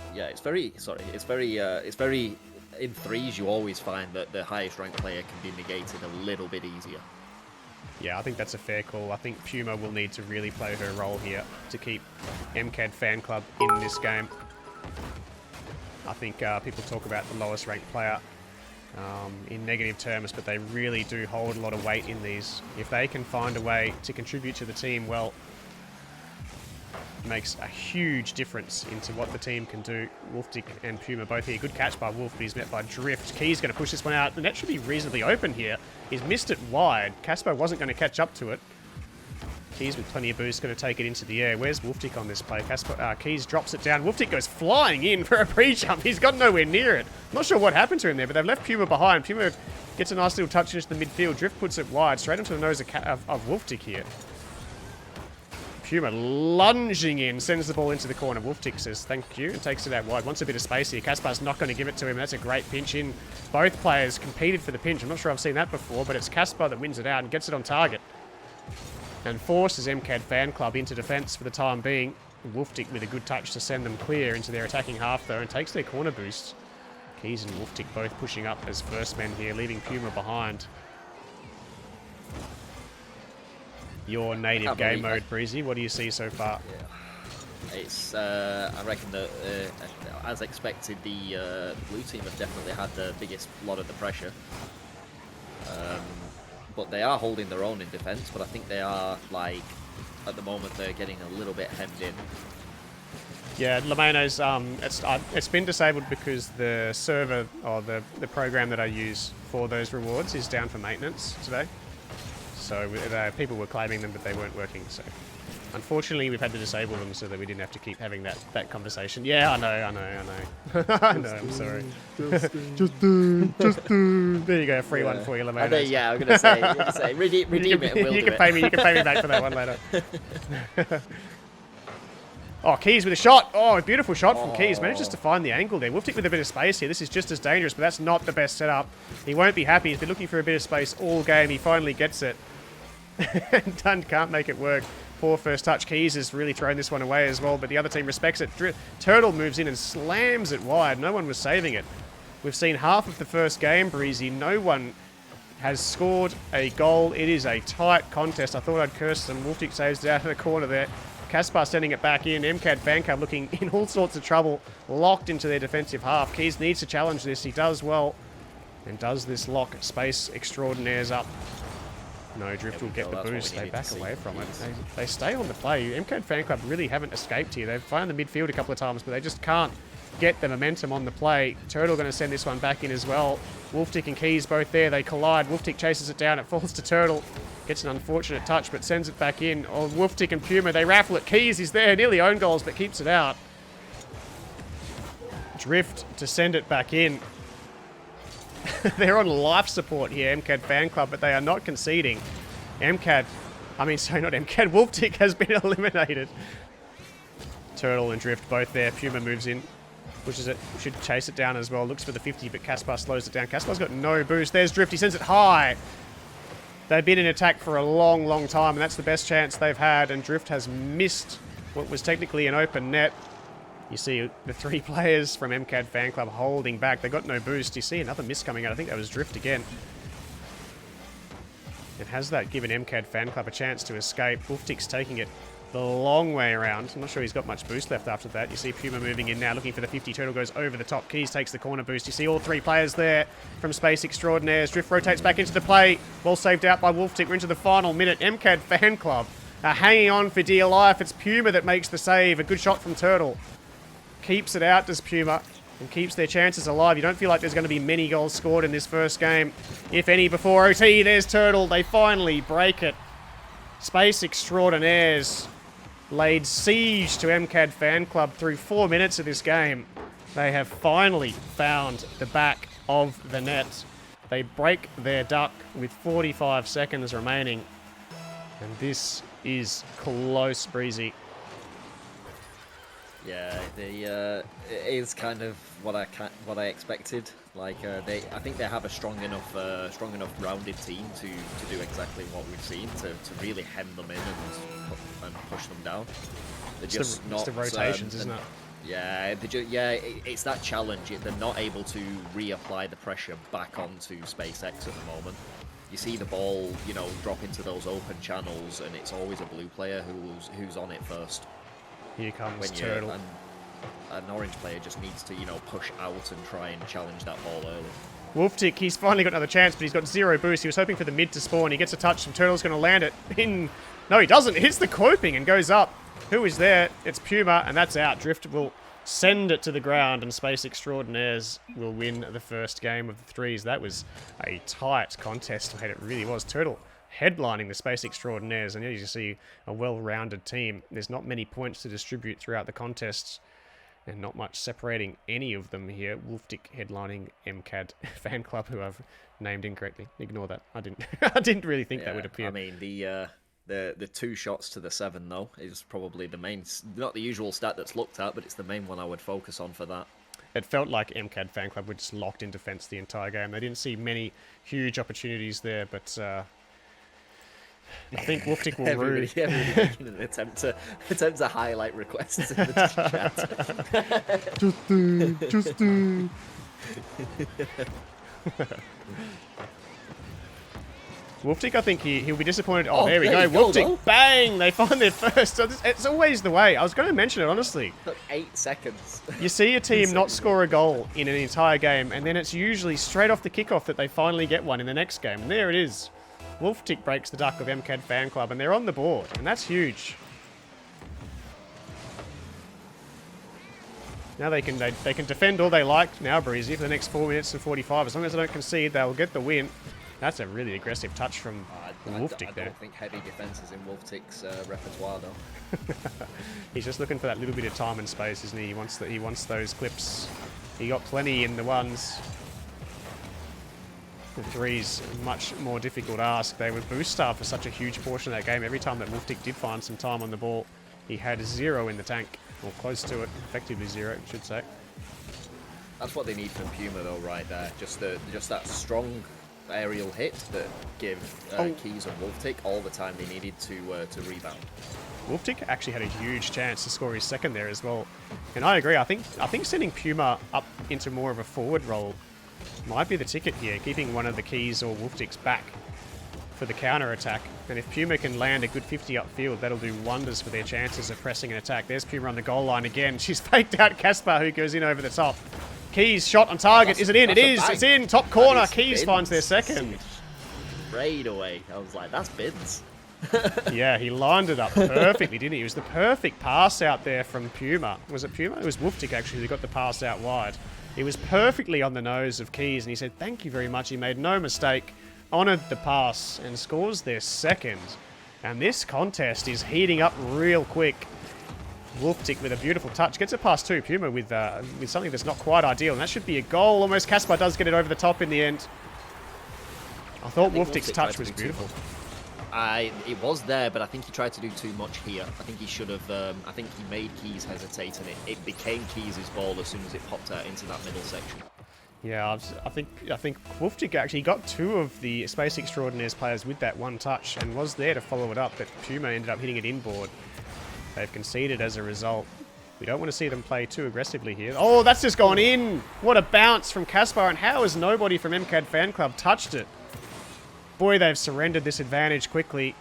in 3s. You always find that the highest ranked player can be negated a little bit easier. Yeah, I think that's a fair call. I think Puma will need to really play her role here to keep mKaD Fan Club in this game. I think people talk about the lowest ranked player in negative terms, but they really do hold a lot of weight in these. If they can find a way to contribute to the team, well, it makes a huge difference into what the team can do. Wolftick and Puma both here. Good catch by Wolf, but he's met by Drift. Key's going to push this one out. The net should be reasonably open here. He's missed it wide. Caspo wasn't going to catch up to it. Keys with plenty of boost, going to take it into the air. Where's Wolftick on this play? Keys drops it down. Wolftick goes flying in for a pre-jump. He's got nowhere near it. Not sure what happened to him there, but they've left Puma behind. Puma gets a nice little touch into the midfield. Drift puts it wide, straight into the nose of Wolftick here. Puma lunging in, sends the ball into the corner. Wolftick says thank you and takes it out wide. Wants a bit of space here. Kaspar's not going to give it to him. That's a great pinch in. Both players competed for the pinch. I'm not sure I've seen that before, but it's Kaspar that wins it out and gets it on target. And forces mKaD Fan Club into defence for the time being. Wolftick with a good touch to send them clear into their attacking half though and takes their corner boost. Keys and Wolftick both pushing up as first men here, leaving Puma behind. Your native game mode, Breezy. What do you see so far? Yeah. It's, I reckon that, as expected, the blue team have definitely had the biggest lot of the pressure. But they are holding their own in defence, but I think they are, like, at the moment, they're getting a little bit hemmed in. Yeah, Lameno's, it's been disabled because the server, or the program that I use for those rewards is down for maintenance today. So people were claiming them, but they weren't working. So unfortunately, we've had to disable them so that we didn't have to keep having that conversation. Yeah, I know. I know, I'm sorry. Just do. There you go, free one for you, Lameno. Yeah, I'm gonna say, redeem it. And we'll you can pay me back for that one later. Oh, Keys with a shot. Oh, a beautiful shot from Keys. Manages to find the angle there. Wolftick with a bit of space here. This is just as dangerous, but that's not the best setup. He won't be happy. He's been looking for a bit of space all game. He finally gets it. And Dunn can't make it work. Poor first touch. Keys has really thrown this one away as well, but the other team respects it. Turtle moves in and slams it wide. No one was saving it. We've seen half of the first game, Breezy. No one has scored a goal. It is a tight contest. I thought I'd curse some. Wolftick saves it out of the corner there. Kaspar sending it back in. mKaD Fan Club looking in all sorts of trouble. Locked into their defensive half. Keys needs to challenge this. He does well. And does this lock Space Extraordinaires up. No, Drift will get the boost. They back away from it. They stay on the play. mKaD Fan Club really haven't escaped here. They've found the midfield a couple of times, but they just can't get the momentum on the play. Turtle going to send this one back in as well. Wolftick and Keys both there. They collide. Wolftick chases it down. It falls to Turtle. Gets an unfortunate touch, but sends it back in. Oh, Wolftick and Puma, they raffle it. Keys is there. Nearly own goals, but keeps it out. Drift to send it back in. They're on life support here, mKaD Fan Club, but they are not conceding. Wolftick has been eliminated. Turtle and Drift both there. Puma moves in. Pushes it. Should chase it down as well. Looks for the 50, but Kaspar slows it down. Kaspar's got no boost. There's Drift. He sends it high. They've been in attack for a long, long time, and that's the best chance they've had, and Drift has missed what was technically an open net. You see the three players from mKaD Fan Club holding back. They got no boost. You see another miss coming out. I think that was Drift again. And has that given mKaD Fan Club a chance to escape? Wolftick's taking it the long way around. I'm not sure he's got much boost left after that. You see Puma moving in now, looking for the 50. Turtle goes over the top. Keys takes the corner boost. You see all three players there from Space Extraordinaires. Drift rotates back into the play. Ball saved out by Wolftick. We're into the final minute. mKaD Fan Club are hanging on for dear life. It's Puma that makes the save. A good shot from Turtle. Keeps it out, does Puma, and keeps their chances alive. You don't feel like there's going to be many goals scored in this first game, if any, before OT. There's Turtle. They finally break it. Space Extraordinaires laid siege to mKaD Fan Club through 4 minutes of this game. They have finally found the back of the net. They break their duck with 45 seconds remaining. And this is close, Breezy. Yeah, it is kind of what I expected. Like I think they have a strong enough rounded team to do exactly what we've seen to really hem them in and push them down. They're just it's the rotations, isn't it? Yeah, it's that challenge. They're not able to reapply the pressure back onto SpaceX at the moment. you see the ball, drop into those open channels, and it's always a blue player who's on it first. Here comes When Turtle. an orange player just needs to, push out and try and challenge that ball early. Wolftick, he's finally got another chance, but he's got 0 boost. He was hoping for the mid to spawn. He gets a touch, and Turtle's going to land it in... No, he doesn't. It hits the coping and goes up. Who is there? It's Puma, and that's out. Drift will send it to the ground, and Space Extraordinaires will win the first game of the threes. That was a tight contest, mate. It really was. Turtle headlining the Space Extraordinaires, and as you see, a well-rounded team. There's not many points to distribute throughout the contests, and not much separating any of them here. Wolftick headlining mKaD fan club, who I've named incorrectly. Ignore that. I didn't. I didn't really think that would appear. I mean, the 2 shots to the 7 though is probably the main, not the usual stat that's looked at, but it's the main one I would focus on for that. It felt like mKaD fan club were just locked in defense the entire game. They didn't see many huge opportunities there, but I think Wolftick will rue. Everybody making an attempt to highlight requests in the chat. Just do. Wolftick, I think he'll be disappointed. Oh, there we go. Wolftick, bang! They find their first. It's always the way. I was going to mention it, honestly. Took 8 seconds. You see a team not score a goal in an entire game, and then it's usually straight off the kickoff that they finally get one in the next game. And there it is. Wolftick breaks the duck of mKaD fan club, and they're on the board, and that's huge. Now they can defend all they like now, Breezy, for the next 4 minutes and 45. As long as they don't concede, they'll get the win. That's a really aggressive touch from Wolftick there. I don't think heavy defense is in Wolftick's repertoire, though. He's just looking for that little bit of time and space, isn't he? He wants those clips. He got plenty in the ones. The threes, much more difficult ask. They would boost star for such a huge portion of that game. Every time that Wolftick did find some time on the ball, he had 0 in the tank, or close to it. Effectively 0, I should say. That's what they need from Puma, though, right there. Just that strong aerial hit that give Keys and Wolftick all the time they needed to rebound. Wolftick actually had a huge chance to score his second there as well. And I agree. I think sending Puma up into more of a forward role might be the ticket here, keeping one of the Keys or Wolftick's back for the counter-attack. And if Puma can land a good 50 upfield, that'll do wonders for their chances of pressing an attack. There's Puma on the goal line again. She's faked out Caspar, who goes in over the top. Keys shot on target. Is it in? It is. It's in. Top corner. Keys finds their second. Straight away. I was like, that's bins. Yeah, he lined it up perfectly, didn't he? It was the perfect pass out there from Puma. Was it Puma? It was Wolftick, actually, who got the pass out wide. He was perfectly on the nose of Keys, and he said, thank you very much. He made no mistake, honoured the pass, and scores their second. And this contest is heating up real quick. Wolftick with a beautiful touch. Gets it past 2. Puma with something that's not quite ideal, and that should be a goal. Almost Caspar does get it over the top in the end. I thought Wolftick's touch was beautiful. It was there, but I think he tried to do too much here. I think he should have. I think he made Keys hesitate, and it became Keys' ball as soon as it popped out into that middle section. Yeah, I think Wolftick actually got 2 of the Space Extraordinaires players with that one touch, and was there to follow it up, but Puma ended up hitting it inboard. They've conceded as a result. We don't want to see them play too aggressively here. Oh, that's just gone in! What a bounce from Caspar, and how has nobody from mKaD Fan Club touched it? Boy, they've surrendered this advantage quickly.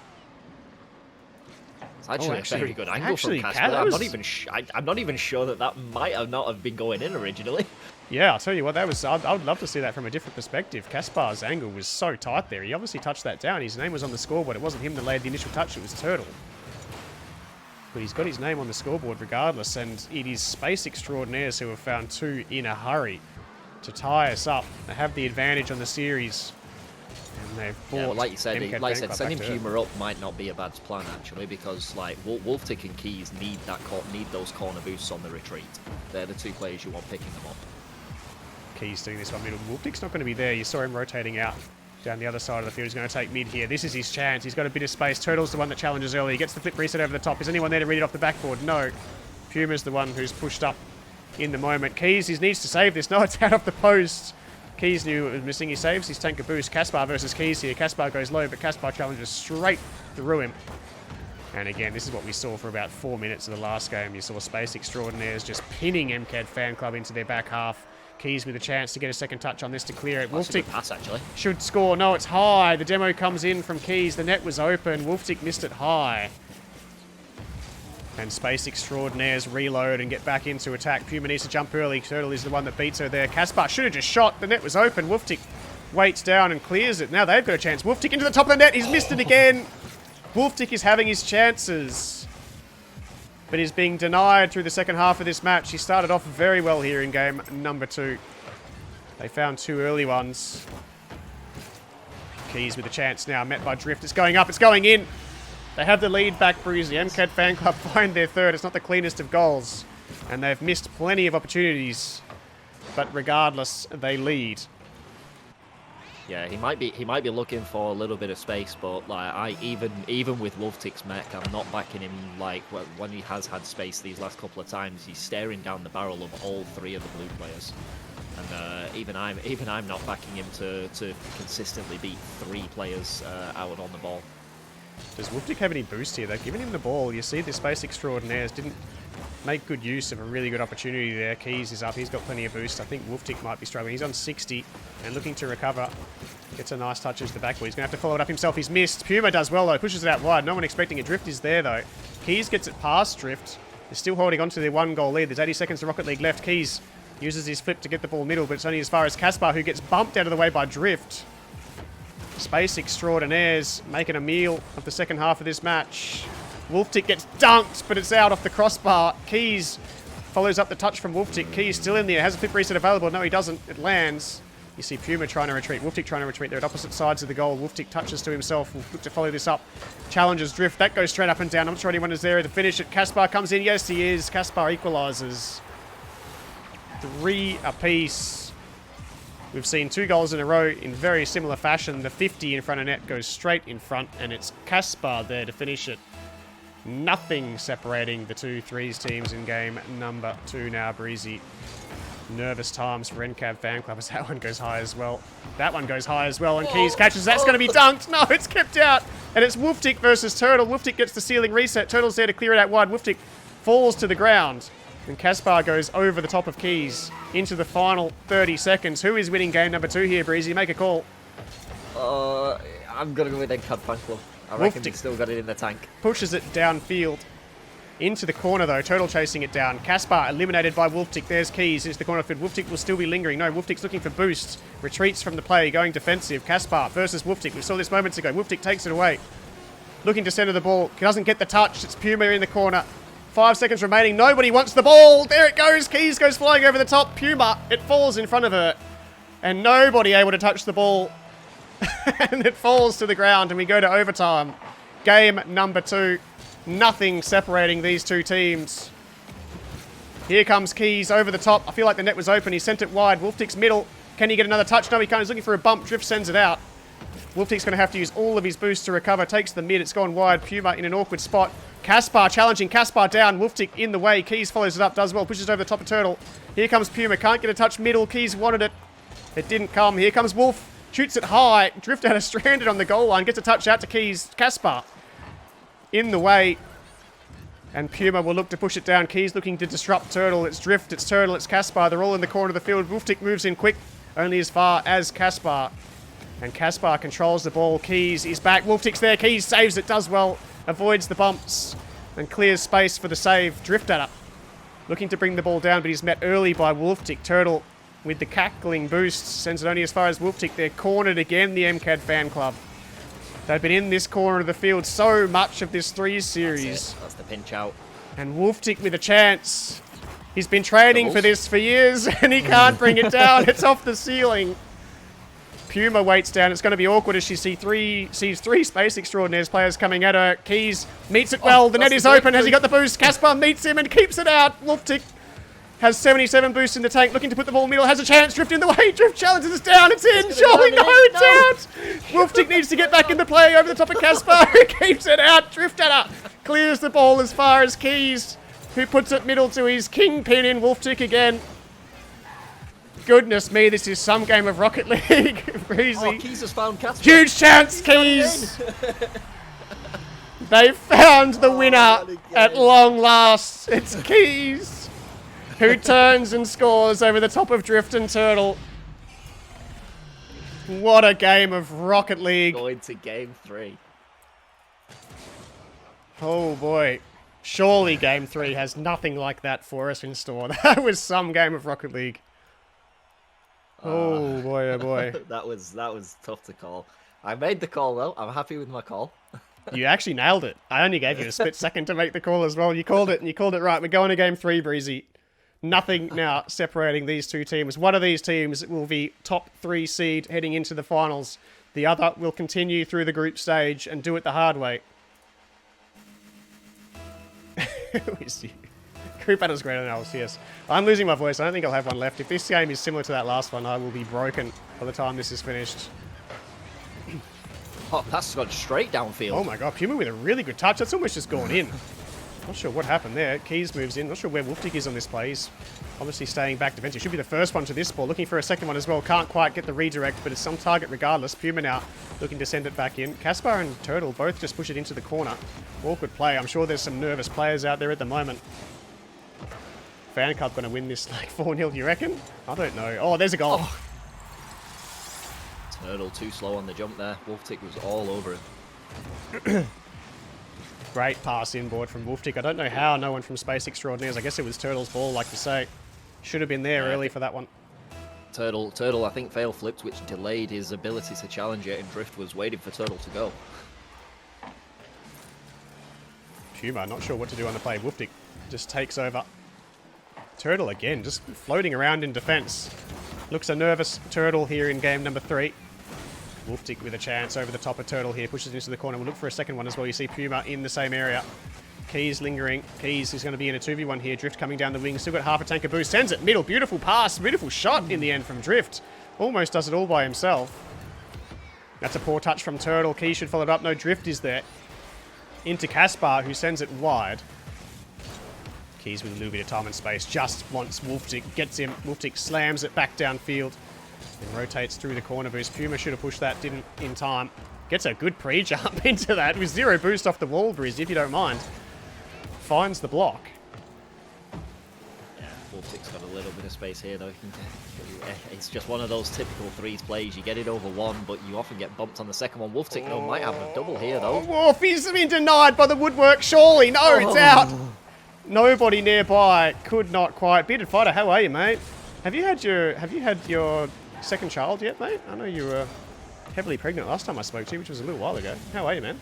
It's actually a very good angle from Caspar. I'm not even sure that might have not have been going in originally. Yeah, I'll tell you what, that was. I would love to see that from a different perspective. Caspar's angle was so tight there. He obviously touched that down. His name was on the scoreboard. It wasn't him that laid the initial touch. It was Turtle. But he's got his name on the scoreboard regardless, and it is Space Extraordinaires who have found 2 in a hurry to tie us up. They have the advantage on the series. And they've bought like you said, sending Puma up might not be a bad plan actually, because like Wolftick and Keys need those corner boosts on the retreat. They're the 2 players you want picking them up. Keys doing this one middle. Wolftick's not going to be there. You saw him rotating out down the other side of the field. He's going to take mid here. This is his chance. He's got a bit of space. Turtle's the one that challenges early. He gets the flip reset over the top. Is anyone there to read it off the backboard? No. Puma's the one who's pushed up in the moment. Keys, he needs to save this. No, it's out off the post. Keys knew it was missing. He saves his tank of boost. Caspar versus Keys here. Caspar goes low, but Caspar challenges straight through him. And again, this is what we saw for about 4 minutes of the last game. You saw Space Extraordinaires just pinning mKaD Fan Club into their back half. Keys with a chance to get a second touch on this to clear it. That's a good Wolftick pass, actually. should score. No, it's high. The demo comes in from Keys. The net was open. Wolftick missed it high. And Space Extraordinaires reload and get back into attack. Puma needs to jump early. Turtle is the one that beats her there. Caspar should have just shot. The net was open. Wolftick waits down and clears it. Now they've got a chance. Wolftick into the top of the net. He's missed it again. Wolftick is having his chances, but he's being denied through the second half of this match. He started off very well here in game number 2. They found 2 early ones. Keys with a chance now, met by Drift. It's going up, it's going in. They have the lead back, Breezy. mKaD Fan Club find their third. It's not the cleanest of goals, and they've missed plenty of opportunities, but regardless, they lead. Yeah, he might be looking for a little bit of space, but like even with Wolftick's mech, I'm not backing him. Like when he has had space these last couple of times, he's staring down the barrel of all 3 of the blue players, and even I'm not backing him to consistently beat 3 players out on the ball. Does Wolftick have any boost here? They've given him the ball. You see the Space Extraordinaires didn't make good use of a really good opportunity there. Keys is up. He's got plenty of boost. I think Wolftick might be struggling. He's on 60 and looking to recover. Gets a nice touch as the backboard. He's going to have to follow it up himself. He's missed. Puma does well, though. Pushes it out wide. No one expecting it. Drift is there, though. Keys gets it past Drift. They're still holding on to their 1-goal lead. There's 80 seconds of Rocket League left. Keys uses his flip to get the ball middle, but it's only as far as Caspar, who gets bumped out of the way by Drift. Space Extraordinaires making a meal of the second half of this match. Wolftick gets dunked, but it's out off the crossbar. Keys follows up the touch from Wolftick. Keys still in there. Has a flip reset available. No, he doesn't. It lands. You see Puma trying to retreat. Wolftick trying to retreat. They're at opposite sides of the goal. Wolftick touches to himself. Will look to follow this up. Challenges Drift. That goes straight up and down. I'm not sure anyone is there to finish it. Caspar comes in. Yes, he is. Caspar equalises. 3 apiece. We've seen 2 goals in a row in very similar fashion. The 50 in front of net goes straight in front, and it's Caspar there to finish it. Nothing separating the 2 threes teams in game number 2 now, Breezy. Nervous times for mKaD Fan Club as that one goes high as well. That one goes high as well, and Keys catches. That's going to be dunked. No, it's kept out. And it's Wolftick versus Turtle. Wolftick gets the ceiling reset. Turtle's there to clear it out wide. Wolftick falls to the ground. And Caspar goes over the top of Keys into the final 30 seconds. Who is winning game number 2 here, Breezy? Make a call. I'm going to go with mKaD Fan Club. I reckon he's still got it in the tank. Pushes it downfield. Into the corner, though. Turtle chasing it down. Caspar eliminated by Wolftick. There's Keys into the corner field. Wolftick will still be lingering. No, Wolftick's looking for boost. Retreats from the play, going defensive. Caspar versus Wolftick. We saw this moments ago. Wolftick takes it away. Looking to center the ball. Doesn't get the touch. It's Puma in the corner. 5 seconds remaining. Nobody wants the ball. There it goes. Keys goes flying over the top. Puma. It falls in front of her. And nobody able to touch the ball. And it falls to the ground. And we go to overtime. Game number 2. Nothing separating these 2 teams. Here comes Keys over the top. I feel like the net was open. He sent it wide. Wolftick's middle. Can he get another touch? No, he can't. He's looking for a bump. Drift sends it out. Wolftick's going to have to use all of his boost to recover. Takes the mid. It's gone wide. Puma in an awkward spot. Caspar challenging. Caspar down. Wolftick in the way. Keys follows it up. Does well. Pushes over the top of Turtle. Here comes Puma. Can't get a touch middle. Keys wanted it. It didn't come. Here comes Wolf. Shoots it high. Drift out of stranded on the goal line. Gets a touch out to Keys. Caspar in the way. And Puma will look to push it down. Keys looking to disrupt Turtle. It's Drift. It's Turtle. It's Caspar. They're all in the corner of the field. Wolftick moves in quick. Only as far as Caspar. And Caspar controls the ball. Keys is back. Wolftick's there. Keys saves it. Does well. Avoids the bumps. And clears space for the save. Drift at it. Looking to bring the ball down, but he's met early by Wolftick. Turtle with the cackling boost. Sends it only as far as Wolftick. They're cornered again, the mKaD Fan Club. They've been in this corner of the field so much of this 3s series. That's the pinch out. And Wolftick with a chance. He's been training for this for years, and he can't bring it down. It's off the ceiling. Puma waits down. It's going to be awkward as she sees 3 Space Extraordinaires players coming at her. Keys meets it well. The net is open. Has he got the boost? Caspar meets him and keeps it out. Wolftick has 77 boosts in the tank. Looking to put the ball in the middle. Has a chance. Drift in the way. Drift challenges us down. It's in. Surely no, it's out. Wolftick needs to get back in the play over the top of Caspar, who keeps it out. Drift at her. Clears the ball as far as Keys, who puts it middle to his kingpin in Wolftick again. Goodness me, this is some game of Rocket League. Breezy. Oh, Keys has found Caspar. Huge chance, Keys. They found the winner at long last. It's Keys. who turns and scores over the top of Drift and Turtle. What a game of Rocket League. Going to game 3. Oh boy. Surely game 3 has nothing like that for us in store. That was some game of Rocket League. Oh boy, oh boy. that was tough to call. I made the call though. I'm happy with my call. You actually nailed it. I only gave you a split second to make the call as well. You called it, and you called it right. We're going to game 3, Breezy. Nothing now separating these two teams. One of these teams will be top 3 seed heading into the finals. The other will continue through the group stage and do it the hard way. Who is you? Group battle's greater than else, yes. I'm losing my voice. I don't think I'll have one left. If this game is similar to that last one, I will be broken by the time this is finished. Oh, that's gone straight downfield. Oh my god, Puma with a really good touch. That's almost just gone in. Not sure what happened there. Keys moves in. Not sure where Wolftick is on this play. He's obviously staying back defensive. Should be the first one to this ball. Looking for a second one as well. Can't quite get the redirect, but it's on target regardless. Puma now looking to send it back in. Caspar and Turtle both just push it into the corner. Awkward play. I'm sure there's some nervous players out there at the moment. Fan Cup going to win this like 4-0, you reckon? I don't know. Oh, there's a goal. Oh. Turtle too slow on the jump there. Wolftick was all over him. Great pass inboard from Wolftick. I don't know how no one from Space Extraordinaires. I guess it was Turtle's ball, like you say. Should have been there early for that one. Turtle, I think, fail flipped, which delayed his ability to challenge it, and Drift was waiting for Turtle to go. Puma, not sure what to do on the play. Wolftick just takes over. Turtle again, just floating around in defense. Looks a nervous Turtle here in game number 3. Wolftick with a chance over the top of Turtle here. Pushes it into the corner. We'll look for a second one as well. You see Puma in the same area. Keys lingering. Keys is going to be in a 2v1 here. Drift coming down the wing. Still got half a tank of boost. Sends it middle. Beautiful pass. Beautiful shot in the end from Drift. Almost does it all by himself. That's a poor touch from Turtle. Keys should follow it up. No, Drift is there. Into Caspar, who sends it wide. Keys with a little bit of time and space. Just wants Wolftick. Gets him. Wolftick slams it back downfield. And rotates through the corner boost. Puma should have pushed that. Didn't in time. Gets a good pre-jump into that with 0 boost off the wall, Brizzy, if you don't mind. Finds the block. Yeah, Wolftick's got a little bit of space here, though. It's just one of those typical threes plays. You get it over one, but you often get bumped on the second one. Wolftick, though, might have a double here, though. Wolf, he's been denied by the woodwork, surely. No, it's out. Nobody nearby. Could not quite. Bearded Fighter, how are you, mate? Have you had your second child yet, mate? I know you were heavily pregnant last time I spoke to you, which was a little while ago. How are you, man?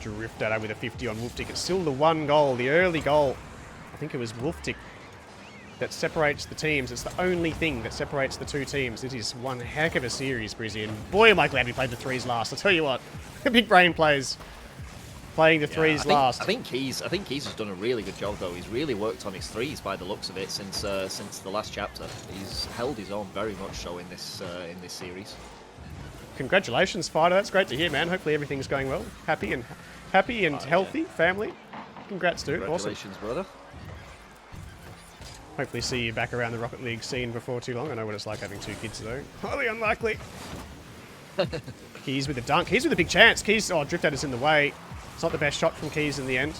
Drift Data with a 50 on Wolftick. It's still the one goal, the early goal. I think it was Wolftick that separates the teams. It's the only thing that separates the two teams. It is one heck of a series, Brizzy. And boy, am I glad we played the threes last. I'll tell you what, big brain plays playing the threes last. I think Keys has done a really good job, though. He's really worked on his threes by the looks of it since the last chapter. He's held his own very much so in this series. Congratulations, Fighter. That's great to hear, man. Hopefully everything's going well. Happy and healthy, family. Congrats, dude. Congratulations, awesome. brother. Hopefully see you back around the Rocket League scene before too long. I know what it's like having 2 kids, though. Highly unlikely. Keys with the dunk. Keys with a big chance. Keys, Drift Adder's in the way. It's not the best shot from Keys in the end.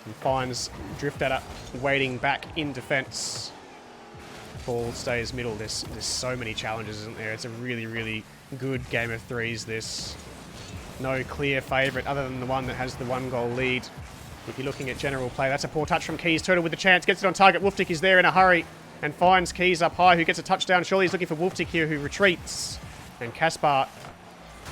And finds Drift Adder waiting back in defense. Ball stays middle. There's so many challenges, isn't there? It's a really, really good game of threes, this. No clear favourite other than the one that has the 1-goal lead. If you're looking at general play, that's a poor touch from Keys. Turtle with the chance, gets it on target. Wolftick is there in a hurry and finds Keys up high, who gets a touchdown. Surely he's looking for Wolftick here, who retreats. And Caspar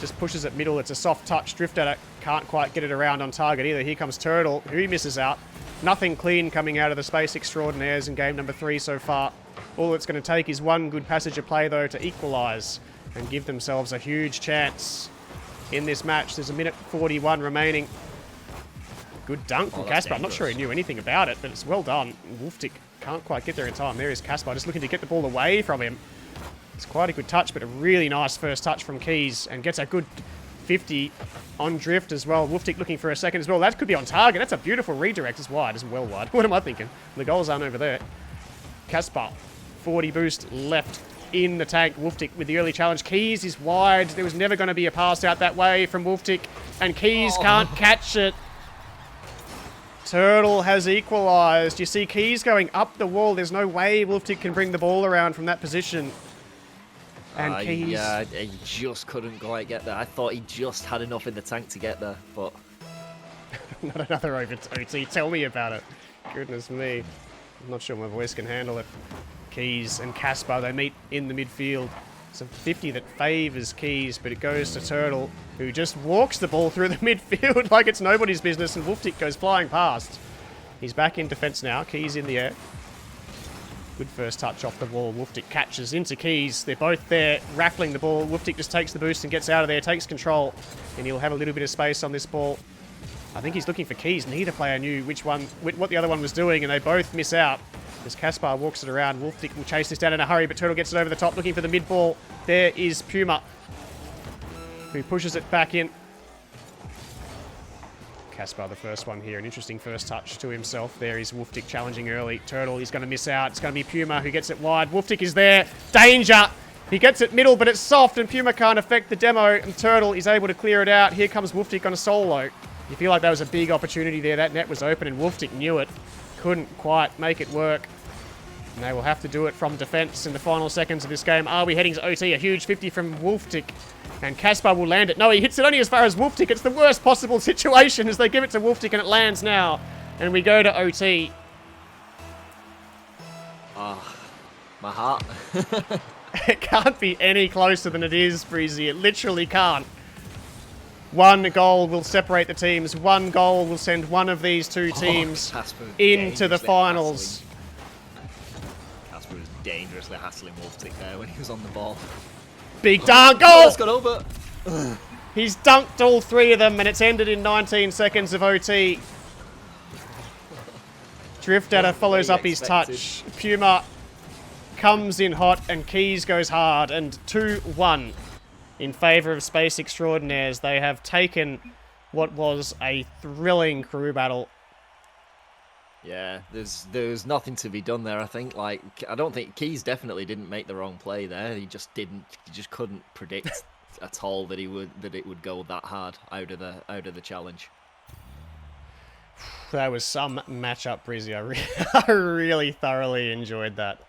just pushes it middle. It's a soft touch. Drift at it. Can't quite get it around on target either. Here comes Turtle, who he misses out. Nothing clean coming out of the Space Extraordinaires in game number 3 so far. All it's going to take is one good passage of play, though, to equalise and give themselves a huge chance in this match. There's a minute 41 remaining. Good dunk from Caspar. I'm not sure he knew anything about it, but it's well done. Wolftick can't quite get there in time. There is Caspar, just looking to get the ball away from him. It's quite a good touch, but a really nice first touch from Keys, and gets a good 50 on Drift as well. Wolftick looking for a second as well. That could be on target. That's a beautiful redirect. It's wide. It's well wide. What am I thinking? The goals aren't over there. Caspar, 40 boost left in the tank. Wolftick with the early challenge. Keys is wide. There was never going to be a pass out that way from Wolftick, and Keys can't catch it. Turtle has equalised. You see Keys going up the wall. There's no way Wolftick can bring the ball around from that position. And Keys... Yeah, he just couldn't quite get there. I thought he just had enough in the tank to get there, but... Not another OT. Tell me about it. Goodness me. I'm not sure my voice can handle it. Keys and Casper, they meet in the midfield. It's a 50 that favours Keys, but it goes to Turtle, who just walks the ball through the midfield like it's nobody's business, and Wolftick goes flying past. He's back in defence now. Keys in the air. Good first touch off the wall. Wolftick catches into Keys. They're both there, raffling the ball. Wolftick just takes the boost and gets out of there, takes control, and he'll have a little bit of space on this ball. I think he's looking for Keys. Neither player knew what the other one was doing, and they both miss out. As Caspar walks it around, Wolftick will chase this down in a hurry, but Turtle gets it over the top, looking for the mid ball. There is Puma, who pushes it back in. Caspar, the first one here. An interesting first touch to himself. There is Wolftick challenging early. Turtle, he's going to miss out. It's going to be Puma who gets it wide. Wolftick is there. Danger! He gets it middle, but it's soft, and Puma can't affect the demo, and Turtle is able to clear it out. Here comes Wolftick on a solo. You feel like that was a big opportunity there. That net was open, and Wolftick knew it. Couldn't quite make it work. And they will have to do it from defence in the final seconds of this game. Are we heading to OT? A huge 50 from Wolftick. And Caspar will land it. No, he hits it only as far as Wolftick. It's the worst possible situation as they give it to Wolftick, and it lands now. And we go to OT. Oh, my heart. It can't be any closer than it is, Breezy. It literally can't. One goal will separate the teams. One goal will send one of these two teams into the finals. Casper was dangerously hassling Wolftick there when he was on the ball. Big dunk goal! It's got over. He's dunked all three of them, and it's ended in 19 seconds of OT. Driftatter follows up his touch. Puma comes in hot, and Keys goes hard, and 2-1 in favour of Space Extraordinaires. They have taken what was a thrilling crew battle. Yeah, there's nothing to be done there, I think. Like, I don't think Keys definitely didn't make the wrong play there. He just couldn't predict at all that it would go that hard out of the challenge. That was some matchup, Breezy. I really thoroughly enjoyed that.